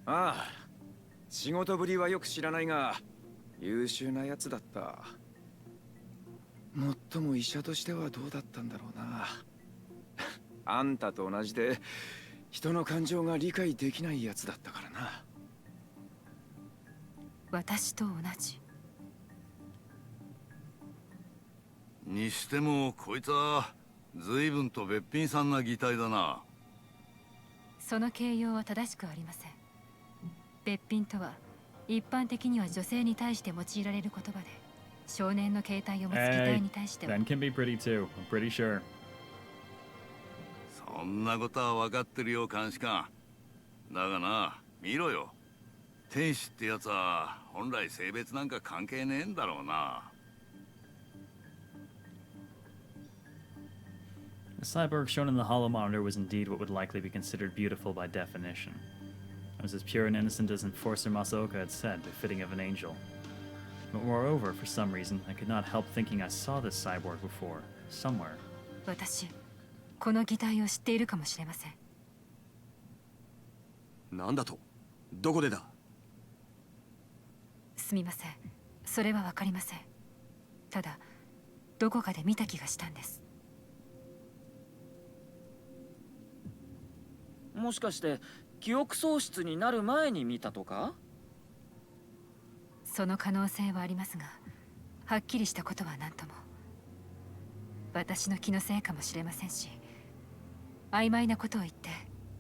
ああ、仕事ぶりはよく知らないが優秀なやつだった。もっとも医者としてはどうだったんだろうな。あんたと同じで人の感情が理解できないやつだったからな。私と同じ。にしてもこいつは随分とべっぴんさんな擬態だな。その形容は正しくありません。べっぴんとは一般的には女性に対して用いられる言葉で、少年の形態を持つ擬態に対しては。Men can be pretty too, I'm pretty sure. そんなことは分かってるよ監視官。だがな、見ろよ。天使ってやつは本来性別なんか関係ねえんだろうな。The cyborg shown in the hollow monitor was indeed what would likely be considered beautiful by definition. It was as pure and innocent as Enforcer Masaoka had said, befitting of an angel. But moreover, for some reason, I could not help thinking I saw this cyborg before, somewhere. 私、この擬態を知っているかもしれません。なんだと？どこでだ？すみません。それはわかりません。ただ、どこかで見た気がしたんです。もしかして記憶喪失になる前に見たとか？その可能性はありますが、はっきりしたことは何とも。私の気のせいかもしれませんし、曖昧なことを言って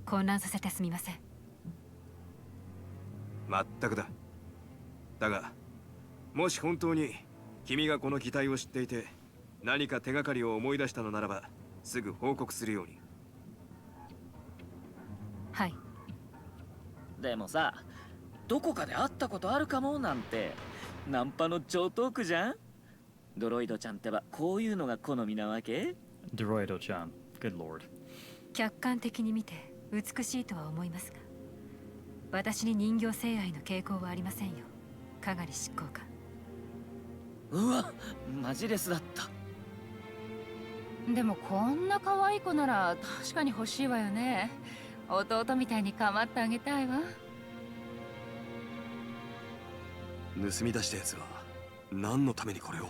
混乱させてすみません。まったくだ。だが、もし本当に君がこの擬態を知っていて何か手がかりを思い出したのならば、すぐ報告するように。はい。でもさ、どこかで会ったことあるかもなんてナンパの超トークじゃん。ドロイドちゃんってばこういうのが好みなわけ？ Doroido-chan, good lord. 客観的に見て美しいとは思いますが、私に人形性愛の傾向はありませんよ、かがり執行官。うわ、マジレスだった。でもこんな可愛い子なら確かに欲しいわよね。弟みたいに構ってあげたいわ。盗み出したやつは何のためにこれを？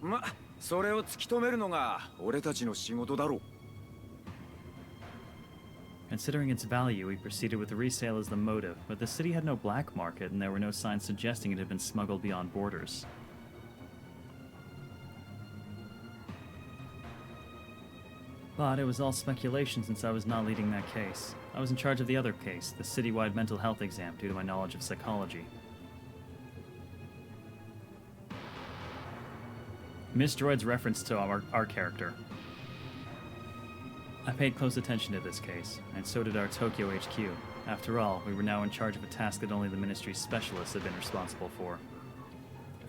ま、それを突き止めるのが俺たちの仕事だろう。Considering its value, we proceeded with the resale as the motive, but the city had no black market and there were no signs suggesting it had been smuggled beyond borders. But it was all speculation since I was not leading that case. I was in charge of the other case, the citywide mental health exam, due to my knowledge of psychology. Miss Droid's reference to our character. I paid close attention to this case, and so did our Tokyo HQ. After all, we were now in charge of a task that only the Ministry's specialists had been responsible for.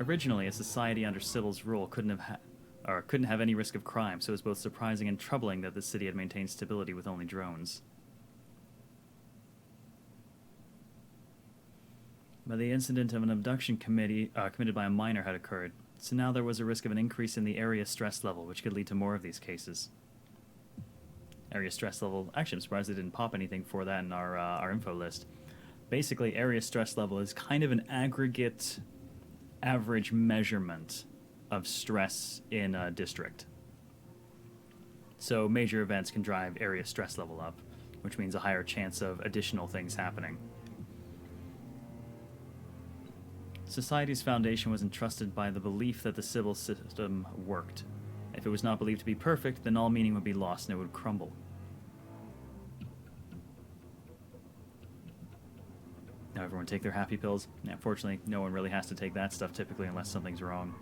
Originally, a society under Sybil's rule couldn't have any risk of crime, so it was both surprising and troubling that the city had maintained stability with only drones. But the incident of an abduction committed by a minor had occurred, so now there was a risk of an increase in the area stress level, which could lead to more of these cases. Area stress level, actually I'm surprised they didn't pop anything for that in our info list. Basically, area stress level is kind of an aggregate average measurement of stress in a district. So major events can drive area stress level up, which means a higher chance of additional things happening. Society's foundation was entrusted by the belief that the Sybil system worked. If it was not believed to be perfect, then all meaning would be lost and it would crumble. Now everyone take their happy pills. Yeah, fortunately, no one really has to take that stuff typically unless something's wrong.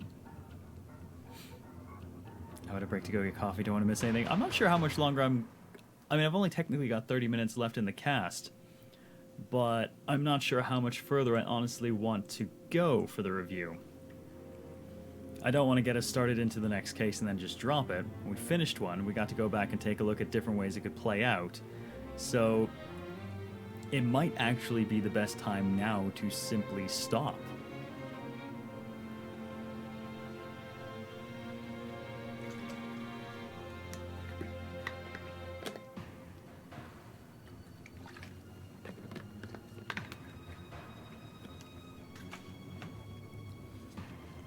How about a break to go get coffee? Don't want to miss anything. I'm not sure how much longer I mean, I've only technically got 30 minutes left in the cast, but I'm not sure how much further I honestly want to go for the review. I don't want to get us started into the next case and then just drop it. When we finished one, we got to go back and take a look at different ways it could play out. So it might actually be the best time now to simply stop.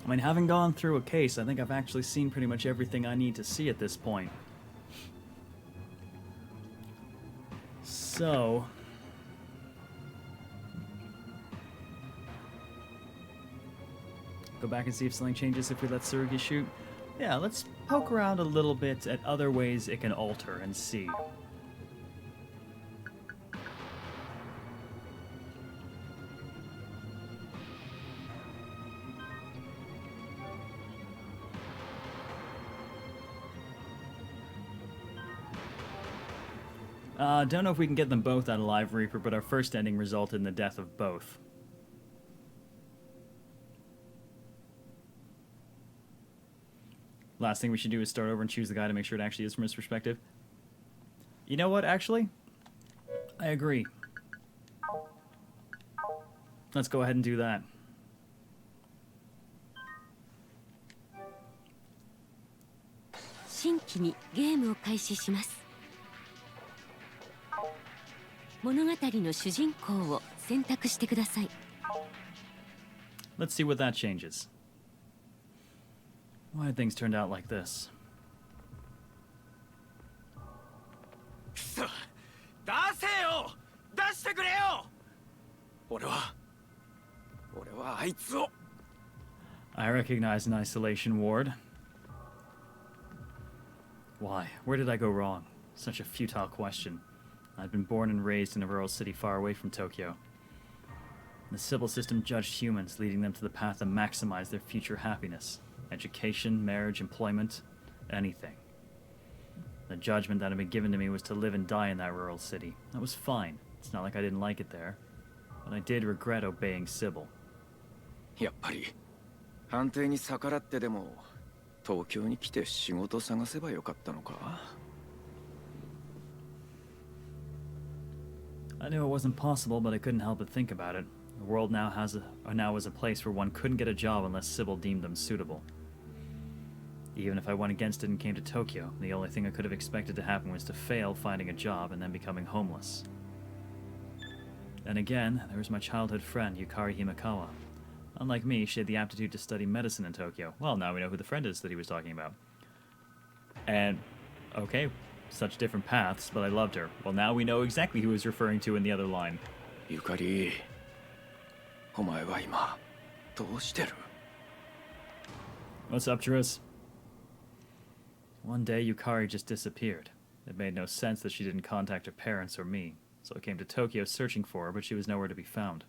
I mean, having gone through a case, I think I've actually seen pretty much everything I need to see at this point. So... go back and see if something changes if we let Tsurugi shoot. Yeah, let's poke around a little bit at other ways it can alter and see. Don't know if we can get them both out of Live Reaper, but our first ending resulted in the death of both. Last thing we should do is start over and choose the guy to make sure it actually is from his perspective. You know what, actually? I agree. Let's go ahead and do that. Let's see what that changes. Why had things turned out like this? I recognize an isolation ward. Why? Where did I go wrong? Such a futile question. I'd been born and raised in a rural city far away from Tokyo. The civil system judged humans, leading them to the path to maximize their future happiness. Education, marriage, employment, anything. The judgment that had been given to me was to live and die in that rural city. That was fine. It's not like I didn't like it there. But I did regret obeying Sybil. やっぱり判定に逆らってでも東京に来て仕事探せばよかったのか? I knew it wasn't possible, but I couldn't help but think about it. The world now was a place where one couldn't get a job unless Sybil deemed them suitable. Even if I went against it and came to Tokyo, the only thing I could have expected to happen was to fail finding a job and then becoming homeless. Then again, there was my childhood friend, Yukari Himekawa. Unlike me, she had the aptitude to study medicine in Tokyo. Well, now we know who the friend is that he was talking about. And, okay, such different paths, but I loved her. Well, now we know exactly who he was referring to in the other line. Yukari, お前は今どうしてる? What's up, Tris? One day, Yukari just disappeared. It made no sense that she didn't contact her parents or me, so I came to Tokyo searching for her, but she was nowhere to be found.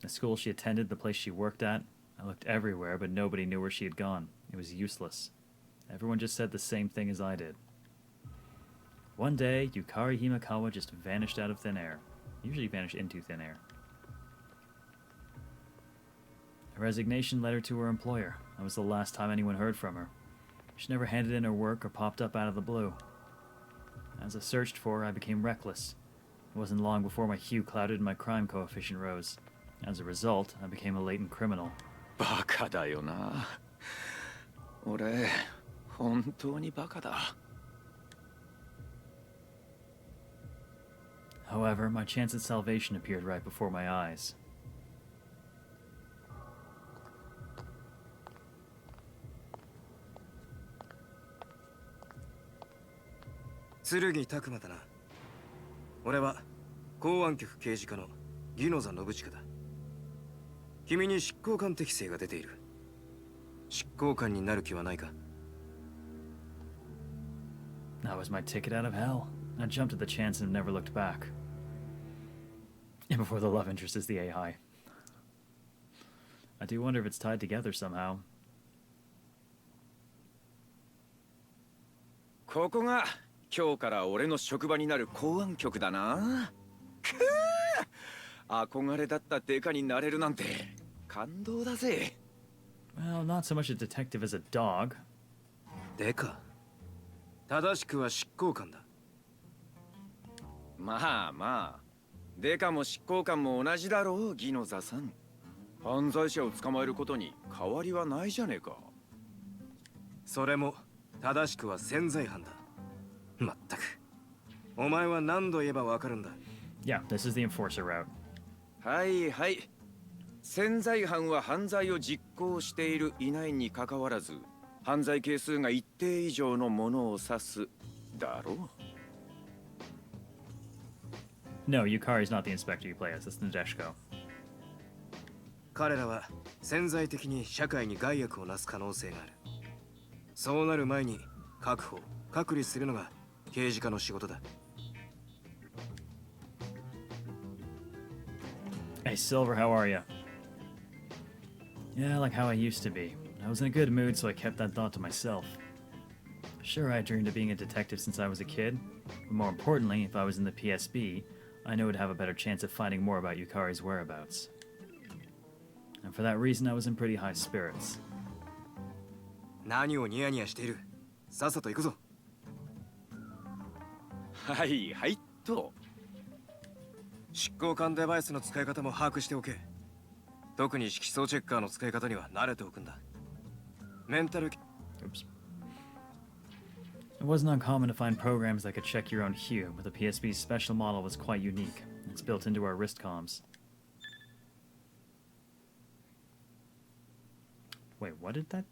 The school she attended, the place she worked at, I looked everywhere, but nobody knew where she had gone. It was useless. Everyone just said the same thing as I did. One day, Yukari Himekawa just vanished out of thin air. Usually vanished into thin air. A resignation letter to her employer. That was the last time anyone heard from her. She never handed in her work or popped up out of the blue. As I searched for her, I became reckless. It wasn't long before my hue clouded and my crime coefficient rose. As a result, I became a latent criminal. バカだよな。俺、本当にバカだ。However, my chance at salvation appeared right before my eyes. Tsurugi Takuma だな。俺は公安局刑事課の宜野座信親だ。君に執行官適性が出ている。執行官になる気はないか? That was my ticket out of hell. I jumped at the chance and never looked back. And before the love interest is the AI. I do wonder if it's tied together somehow. ここが今日から俺の職場になる公安局だな。くぅ、憧れだったデカになれるなんて感動だぜ。Well, not so much a detective as a dog. でか。正しくは執行官だ。まあまあ、デカも執行官も同じだろう、ギノザさん。犯罪者を捕まえることに変わりはないじゃねえか。それも正しくは潜在犯だ。まったく。お前は何度言えばわかるんだ。Yeah, this is the enforcer route. はいはい。潜在犯は犯罪を実行しているいないにかかわらず、犯罪係数が一定以上のものを指すだろう。No, Yukari is not the inspector you play as. It's Nadeshiko. 彼らは潜在的に社会に害悪をなす可能性がある。そうなる前に確保、隔離するのが刑事課の仕事だ。Hey, Silver, how are you? Yeah, like how I used to be. I was in a good mood, so I kept that thought to myself. Sure, I dreamed of being a detective since I was a kid, but more importantly, if I was in the PSB, I knew I'd have a better chance of finding more about Yukari's whereabouts. And for that reason, I was in pretty high spirits. 何をニヤニヤしている。さっさと行くぞ。はいはいと。執行官デバイスの使い方も把握しておけ。特に色相チェッカーの使い方には慣れておくんだ。メンタル。Oops. It wasn't uncommon to find programs that could check your own hue, but the PSB's special model was quite unique. It's built into our wrist comms. Wait, what did that?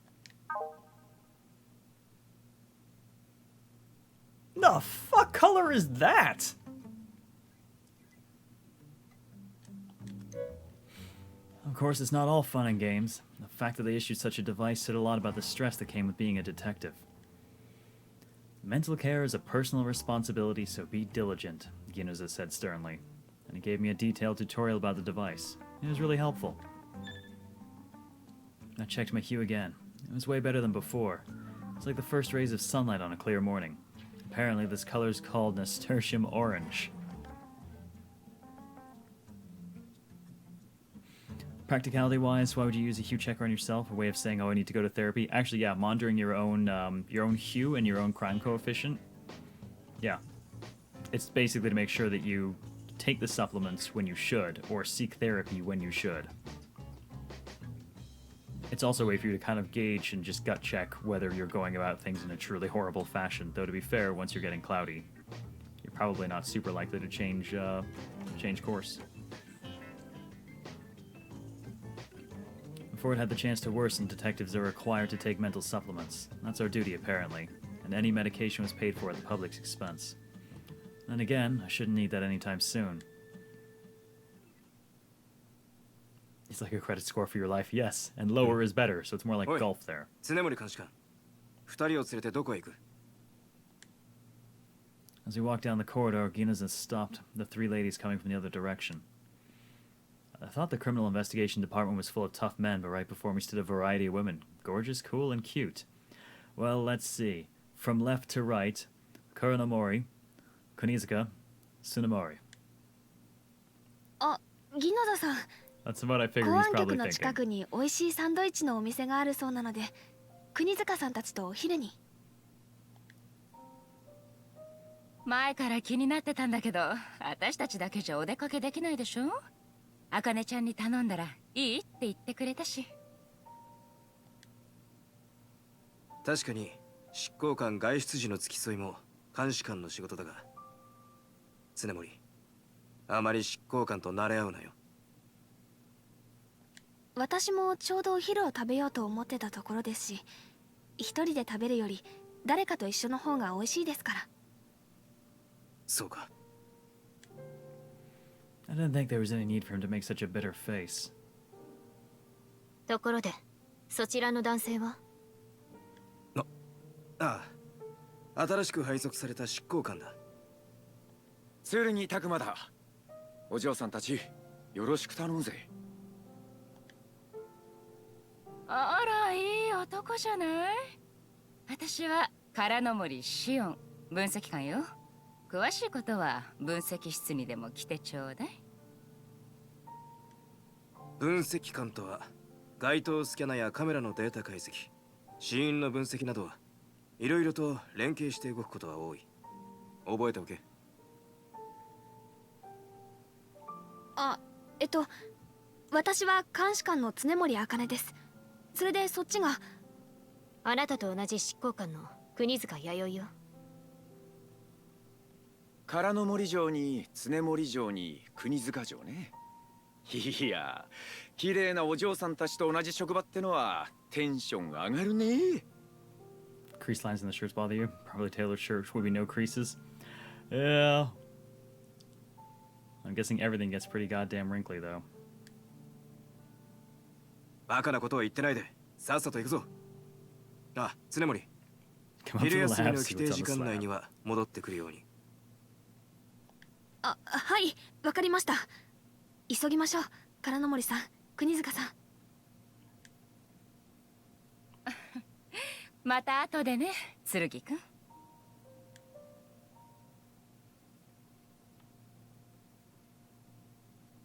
The fuck color is that? Of course, it's not all fun and games. The fact that they issued such a device said a lot about the stress that came with being a detective. Mental care is a personal responsibility, so be diligent, Ginoza said sternly, and he gave me a detailed tutorial about the device. It was really helpful. I checked my hue again. It was way better than before. It's like the first rays of sunlight on a clear morning. Apparently, this color is called nasturtium orange. Practicality-wise, why would you use a hue checker on yourself? A way of saying, oh, I need to go to therapy? Actually, yeah, monitoring your own hue and your own crime coefficient. Yeah. It's basically to make sure that you take the supplements when you should, or seek therapy when you should. It's also a way for you to kind of gauge and just gut check whether you're going about things in a truly horrible fashion. Though to be fair, once you're getting cloudy, you're probably not super likely to change course. Before it had the chance to worsen, detectives are required to take mental supplements. That's our duty, apparently, and any medication was paid for at the public's expense. And again, I shouldn't need that anytime soon. It's like a credit score for your life, yes, and lower is better, so it's more like golf there. 常森監視官、二人を連れてどこへ行く? As we walked down the corridor, Ginoza stopped the three ladies coming from the other direction. I thought the criminal investigation department was full of tough men, but right before me stood a variety of women. Gorgeous, cool, and cute. Well, let's see. From left to right, Kuronomori, Konizuka, Tsunemori. Ginoza-san. That's what I figured he's probably 公安局の近くに美味しいサンドイッチのお店があるそうなので、国塚さんたちとお昼に。前から気になってたんだけど、私たちだけじゃお出かけできないでしょ？あかねちゃんに頼んだらいいって言ってくれたし。確かに執行官外出時の付き添いも監視官の仕事だが、常森、あまり執行官と慣れ合うなよ。私もちょうどお昼を食べようと思ってたところですし、一人で食べるより誰かと一緒の方が美味しいですから。そうか。I didn't think there was any need for him to make such a bitter face. ところで、そちらの男性は？ああ、新しく配属された執行官だ。鶴に拓磨だ。お嬢さんたち、よろしく頼むぜ。あら、いい男じゃない？私は空の森シオン、分析官よ。詳しいことは分析室にでも来てちょうだい。分析官とは街頭スキャナやカメラのデータ解析、死因の分析などいろいろと連携して動くことは多い。覚えておけ。あ、私は監視官の常森茜です。それでそっちが。あなたと同じ執行官の国塚弥生よ。空の森城に常森城に国塚城ね。いや、綺麗なお嬢さんたちと同じ職場ってのはテンション上がるね。Crease lines in the shirts bother you? Probably tailored shirts would be no creases. Yeah. I'm guessing everything gets pretty goddamn wrinkly though. バカなことは言ってないで、さっさと行くぞ。あ、常森。 Come up 昼 to the 休み lab, の see 規定 what's 時 on the 間内 slab. には戻ってくるように。あ、はい、わかりました。急ぎましょう、金森さん、国塚さん。また後でね、剣くん。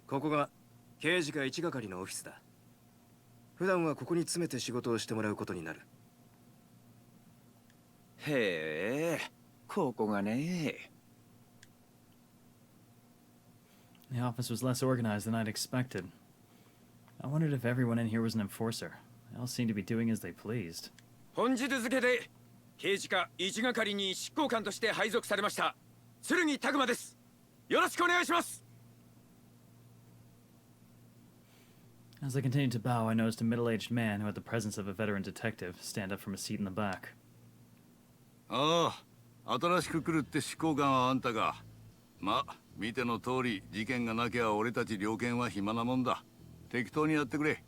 ここが刑事課1係のオフィスだ。普段はここに詰めて仕事をしてもらうことになる。へえ、ここがね。The office was less organized than I'd expected. I wondered if everyone in here was an enforcer. They all seemed to be doing as they pleased. 本日付で刑事課1係に執行官として配属されました剣拓馬です。よろしくお願いします。 As I continued to bow, I noticed a middle-aged man who had the presence of a veteran detective stand up from a seat in the back. ああ、新しく来るって執行官はあんたか。ま、見ての通り事件がなきゃ俺たち猟犬は暇なもんだ。適当にやってくれ。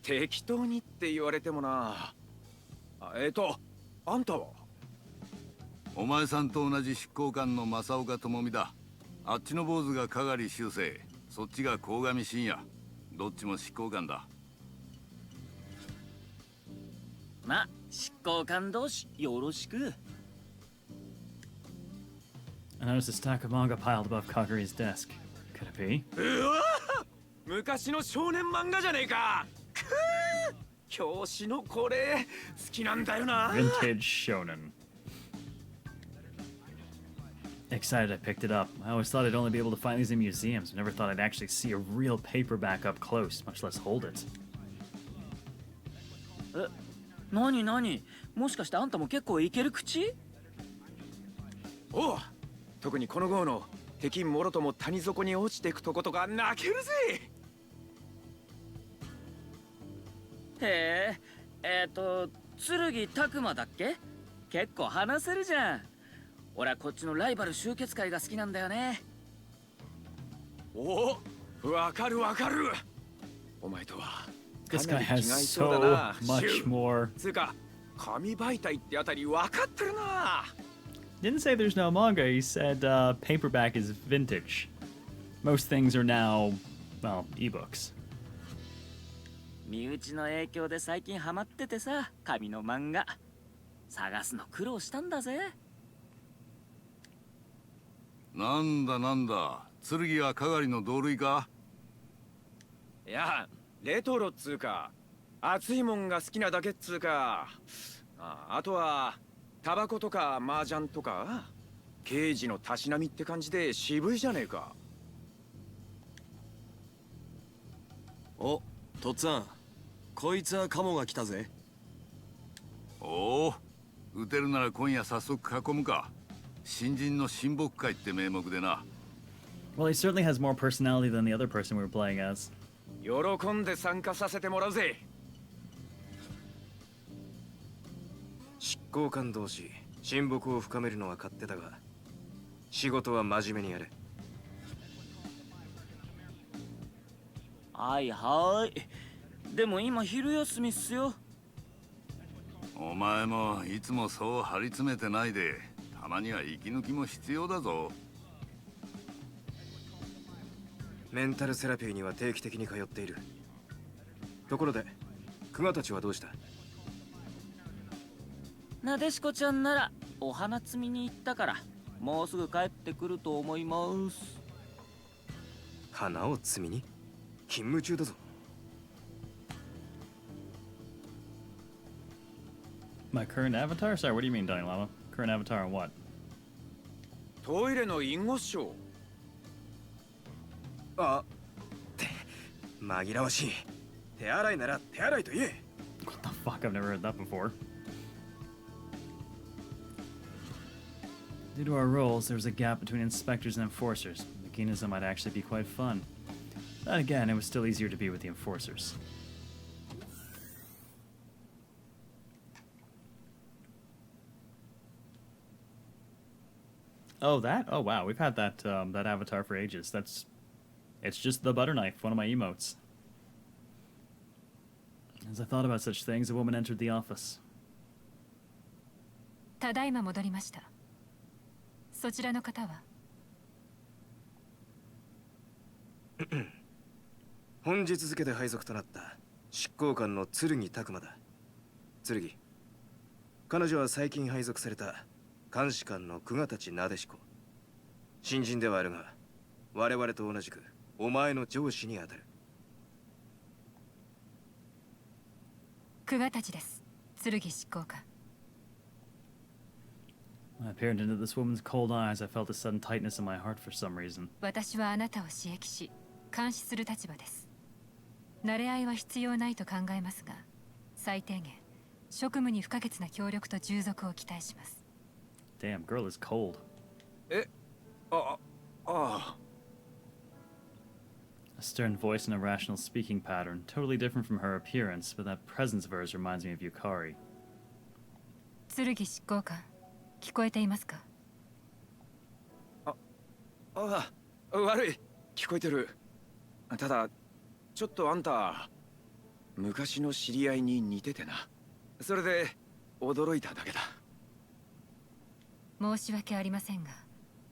適当にって言われてもな。あんたは？お前さんと同じ執行官の正岡智美だ。あっちの坊主が香狩修正、そっちが鴻上信也。どっちも執行官だ。ま、執行官同士よろしく。I noticed a stack of manga piled above Kaguri's desk. Could it be? うわ！昔の少年漫画じゃねえか。表紙のこれ好きなんだよな。 Vintage shonen. Excited, I picked it up. I always thought I'd only be able to find these in museums. Never thought I'd actually see a real paperback up close, much less hold it. え、なになに、もしかしてあんたも結構いける口？おう、特にこの号の敵もろとも谷底に落ちていくとことか泣けるぜ。へえ、剣拓馬だっけ？結構話せるじゃん。俺はこっちのライバル集結会が好きなんだよね。お、わかるわかる。お前とは This guy has so much more. つうか、紙媒体ってあたりわかってるな。 Didn't say there's no manga, he said paperback is vintage. Most things are now, well, ebooks. 身内の影響で最近ハマっててさ、紙の漫画探すの苦労したんだぜ。なんだなんだ、剣は香狩の同類か？いや、レトロっつうか、熱いもんが好きなだけっつうか。あとはタバコとか麻雀とか、刑事のたしなみって感じで渋いじゃねえか。お、とっつぁん、こいつはカモが来たぜ。おお、撃てるなら今夜早速囲むか。新人の親睦会って名目でな。Well, he certainly has more personality than the other person we were playing as. 喜んで参加させてもらうぜ。執行官同士親睦を深めるのは勝手だが、仕事は真面目にやれ。はいはい。でも今昼休みっすよ。お前もいつもそう張り詰めてないで、たまには息抜きも必要だぞ。メンタルセラピーには定期的に通っている。ところで、クマたちはどうした？なでしこちゃんならお花摘みに行ったから、もうすぐ帰ってくると思います。花を摘みに？勤務中だぞ。My current avatar? Sorry, what do you mean, Donny Lama? Current avatar on what? トイレの隠語書。あって紛らわしい。手洗いなら手洗いと言え。 What the fuck? I've never heard that before. Due to our roles, there was a gap between inspectors and enforcers. Makinism might actually be quite fun. Then again, it was still easier to be with the enforcers. Oh, that? Oh, wow. We've had that that avatar for ages. It's just the butter knife, one of my emotes. As I thought about such things, a woman entered the office. ただいま戻りました。そちらの方は？本日付で配属となった執行官の剣拓馬だ。剣。彼女は最近配属された監視官の久我立なでしこ。新人ではあるが、我々と同じくお前の上司にあたる。久我たちです。剣執行官。I peered into this woman's cold eyes. I felt a sudden tightness in my heart for some reason. 私はあなたを刺激し、監視する立場です。慣れ合いは必要ないと考えますが、最低限、職務に不可欠な協力と従属を期待します。Damn, girl is cold. ああ。A stern voice and a rational speaking pattern, totally different from her appearance, but that presence of hers reminds me of Yukari. 剣執行官、聞こえていますか？悪い。聞こえてる。ただ、ちょっとあんた、昔の知り合いに似ててな。それで、驚いただけだ。申し訳ありませんが、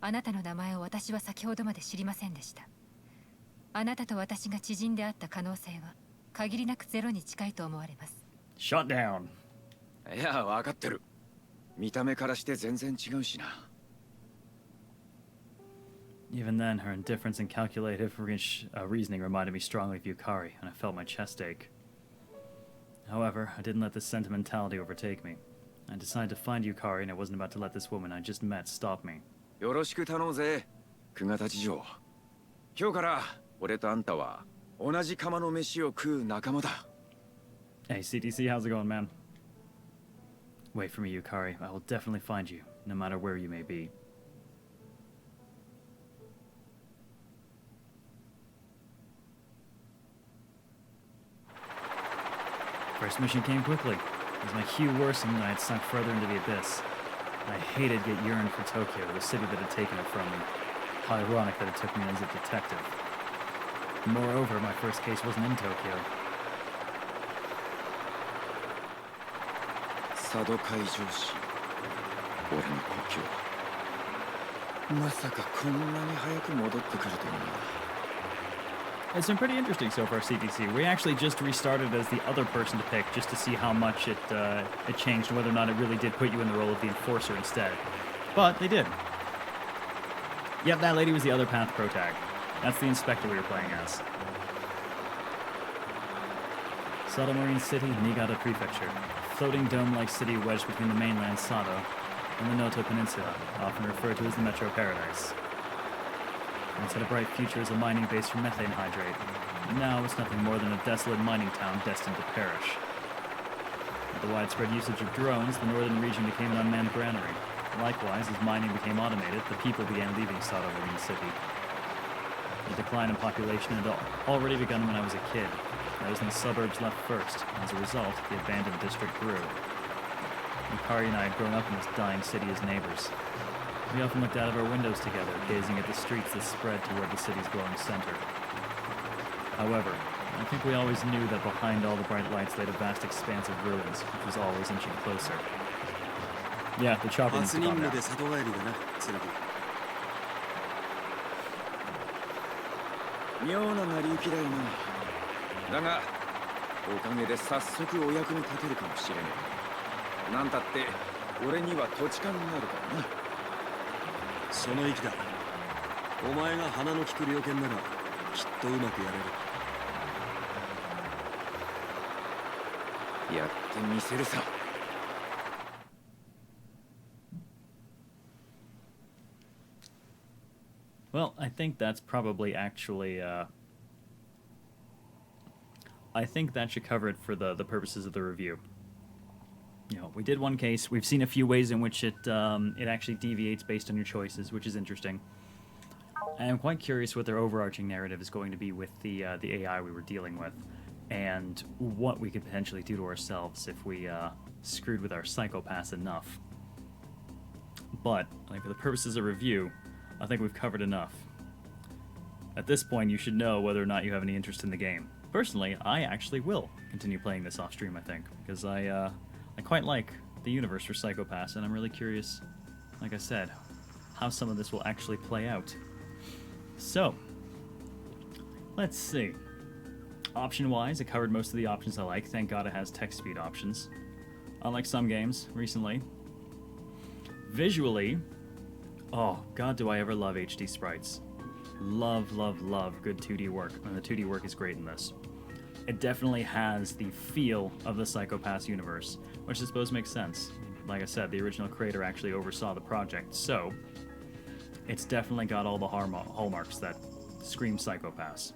あなたの名前を私は先ほどまで知りませんでした。あなたと私が知人であった可能性は限りなくゼロに近いと思われます。Shut down. いや、わかってる。見た目からして全然違うしな。Even then, her indifference and calculative reasoning reminded me strongly of Yukari, and I felt my chest ache. However, I didn't let this sentimentality overtake me. I decided to find Yukari, and I wasn't about to let this woman I just met stop me. よろしく頼むぜ、久我立城。今日から俺とあんたは同じ釜の飯を食う仲間だ。Hey, CTC, how's it going, man? Wait for me, Yukari. I will definitely find you, no matter where you may be. First mission came quickly. As my hue worsened, I had sunk further into the abyss. I hated yet yearned for Tokyo, the city that had taken it from me. How ironic that it took me as a detective. Moreover, my first case wasn't in Tokyo. 佐渡海上市、俺の故郷。まさかこんなに早く戻ってくるとはな。It's been pretty interesting so far, CTC. We actually just restarted as the other person to pick, just to see how much it changed, and whether or not it really did put you in the role of the enforcer instead. But they did. Yep, that lady was the other path protag. That's the inspector we were playing as. Sado Marine City, Niigata Prefecture. Floating dome-like city wedged between the mainland Sado and the Noto Peninsula, often referred to as the Metro Paradise. Once had a bright future as a mining base for methane hydrate. Now it's nothing more than a desolate mining town destined to perish. With the widespread usage of drones, the northern region became an unmanned granary. Likewise, as mining became automated, the people began leaving Sado Marine City. The decline in population had already begun when I was a kid. Those in the suburbs left first. As a result, the abandoned district grew. Yukari and I had grown up in this dying city as neighbors. We often looked out of our windows together, gazing at the streets that spread toward the city's glowing center. However, I think we always knew that behind all the bright lights lay a vast expanse of ruins, which was always inching closer. Yeah, the chopper needs to calm down. 妙な成り行きだよな。だが、おかげで早速お役に立てるかもしれねえ。なんたって俺には土地勘があるからな。その意気だ。お前が鼻の利く猟犬ならきっとうまくやれる。やってみせるさ。Well, I think that's probably actually, I think that should cover it for the purposes of the review. You know, we did one case. We've seen a few ways in which it actually deviates based on your choices, which is interesting. And I'm quite curious what their overarching narrative is going to be with the AI we were dealing with, and what we could potentially do to ourselves if we screwed with our psychopaths enough. But I think for the purposes of review, I think we've covered enough. At this point, you should know whether or not you have any interest in the game. Personally, I actually will continue playing this off stream, I think, because I quite like the universe for Psychopaths, and I'm really curious, like I said, how some of this will actually play out. So, let's see. Option-wise, it covered most of the options I like. Thank God it has text speed options, unlike some games recently. Visually, oh god, do I ever love HD sprites. Love, love, love good 2D work, and the 2D work is great in this. It definitely has the feel of the Psychopaths universe, which I suppose makes sense. Like I said, the original creator actually oversaw the project, so it's definitely got all the hallmarks that scream Psychopaths.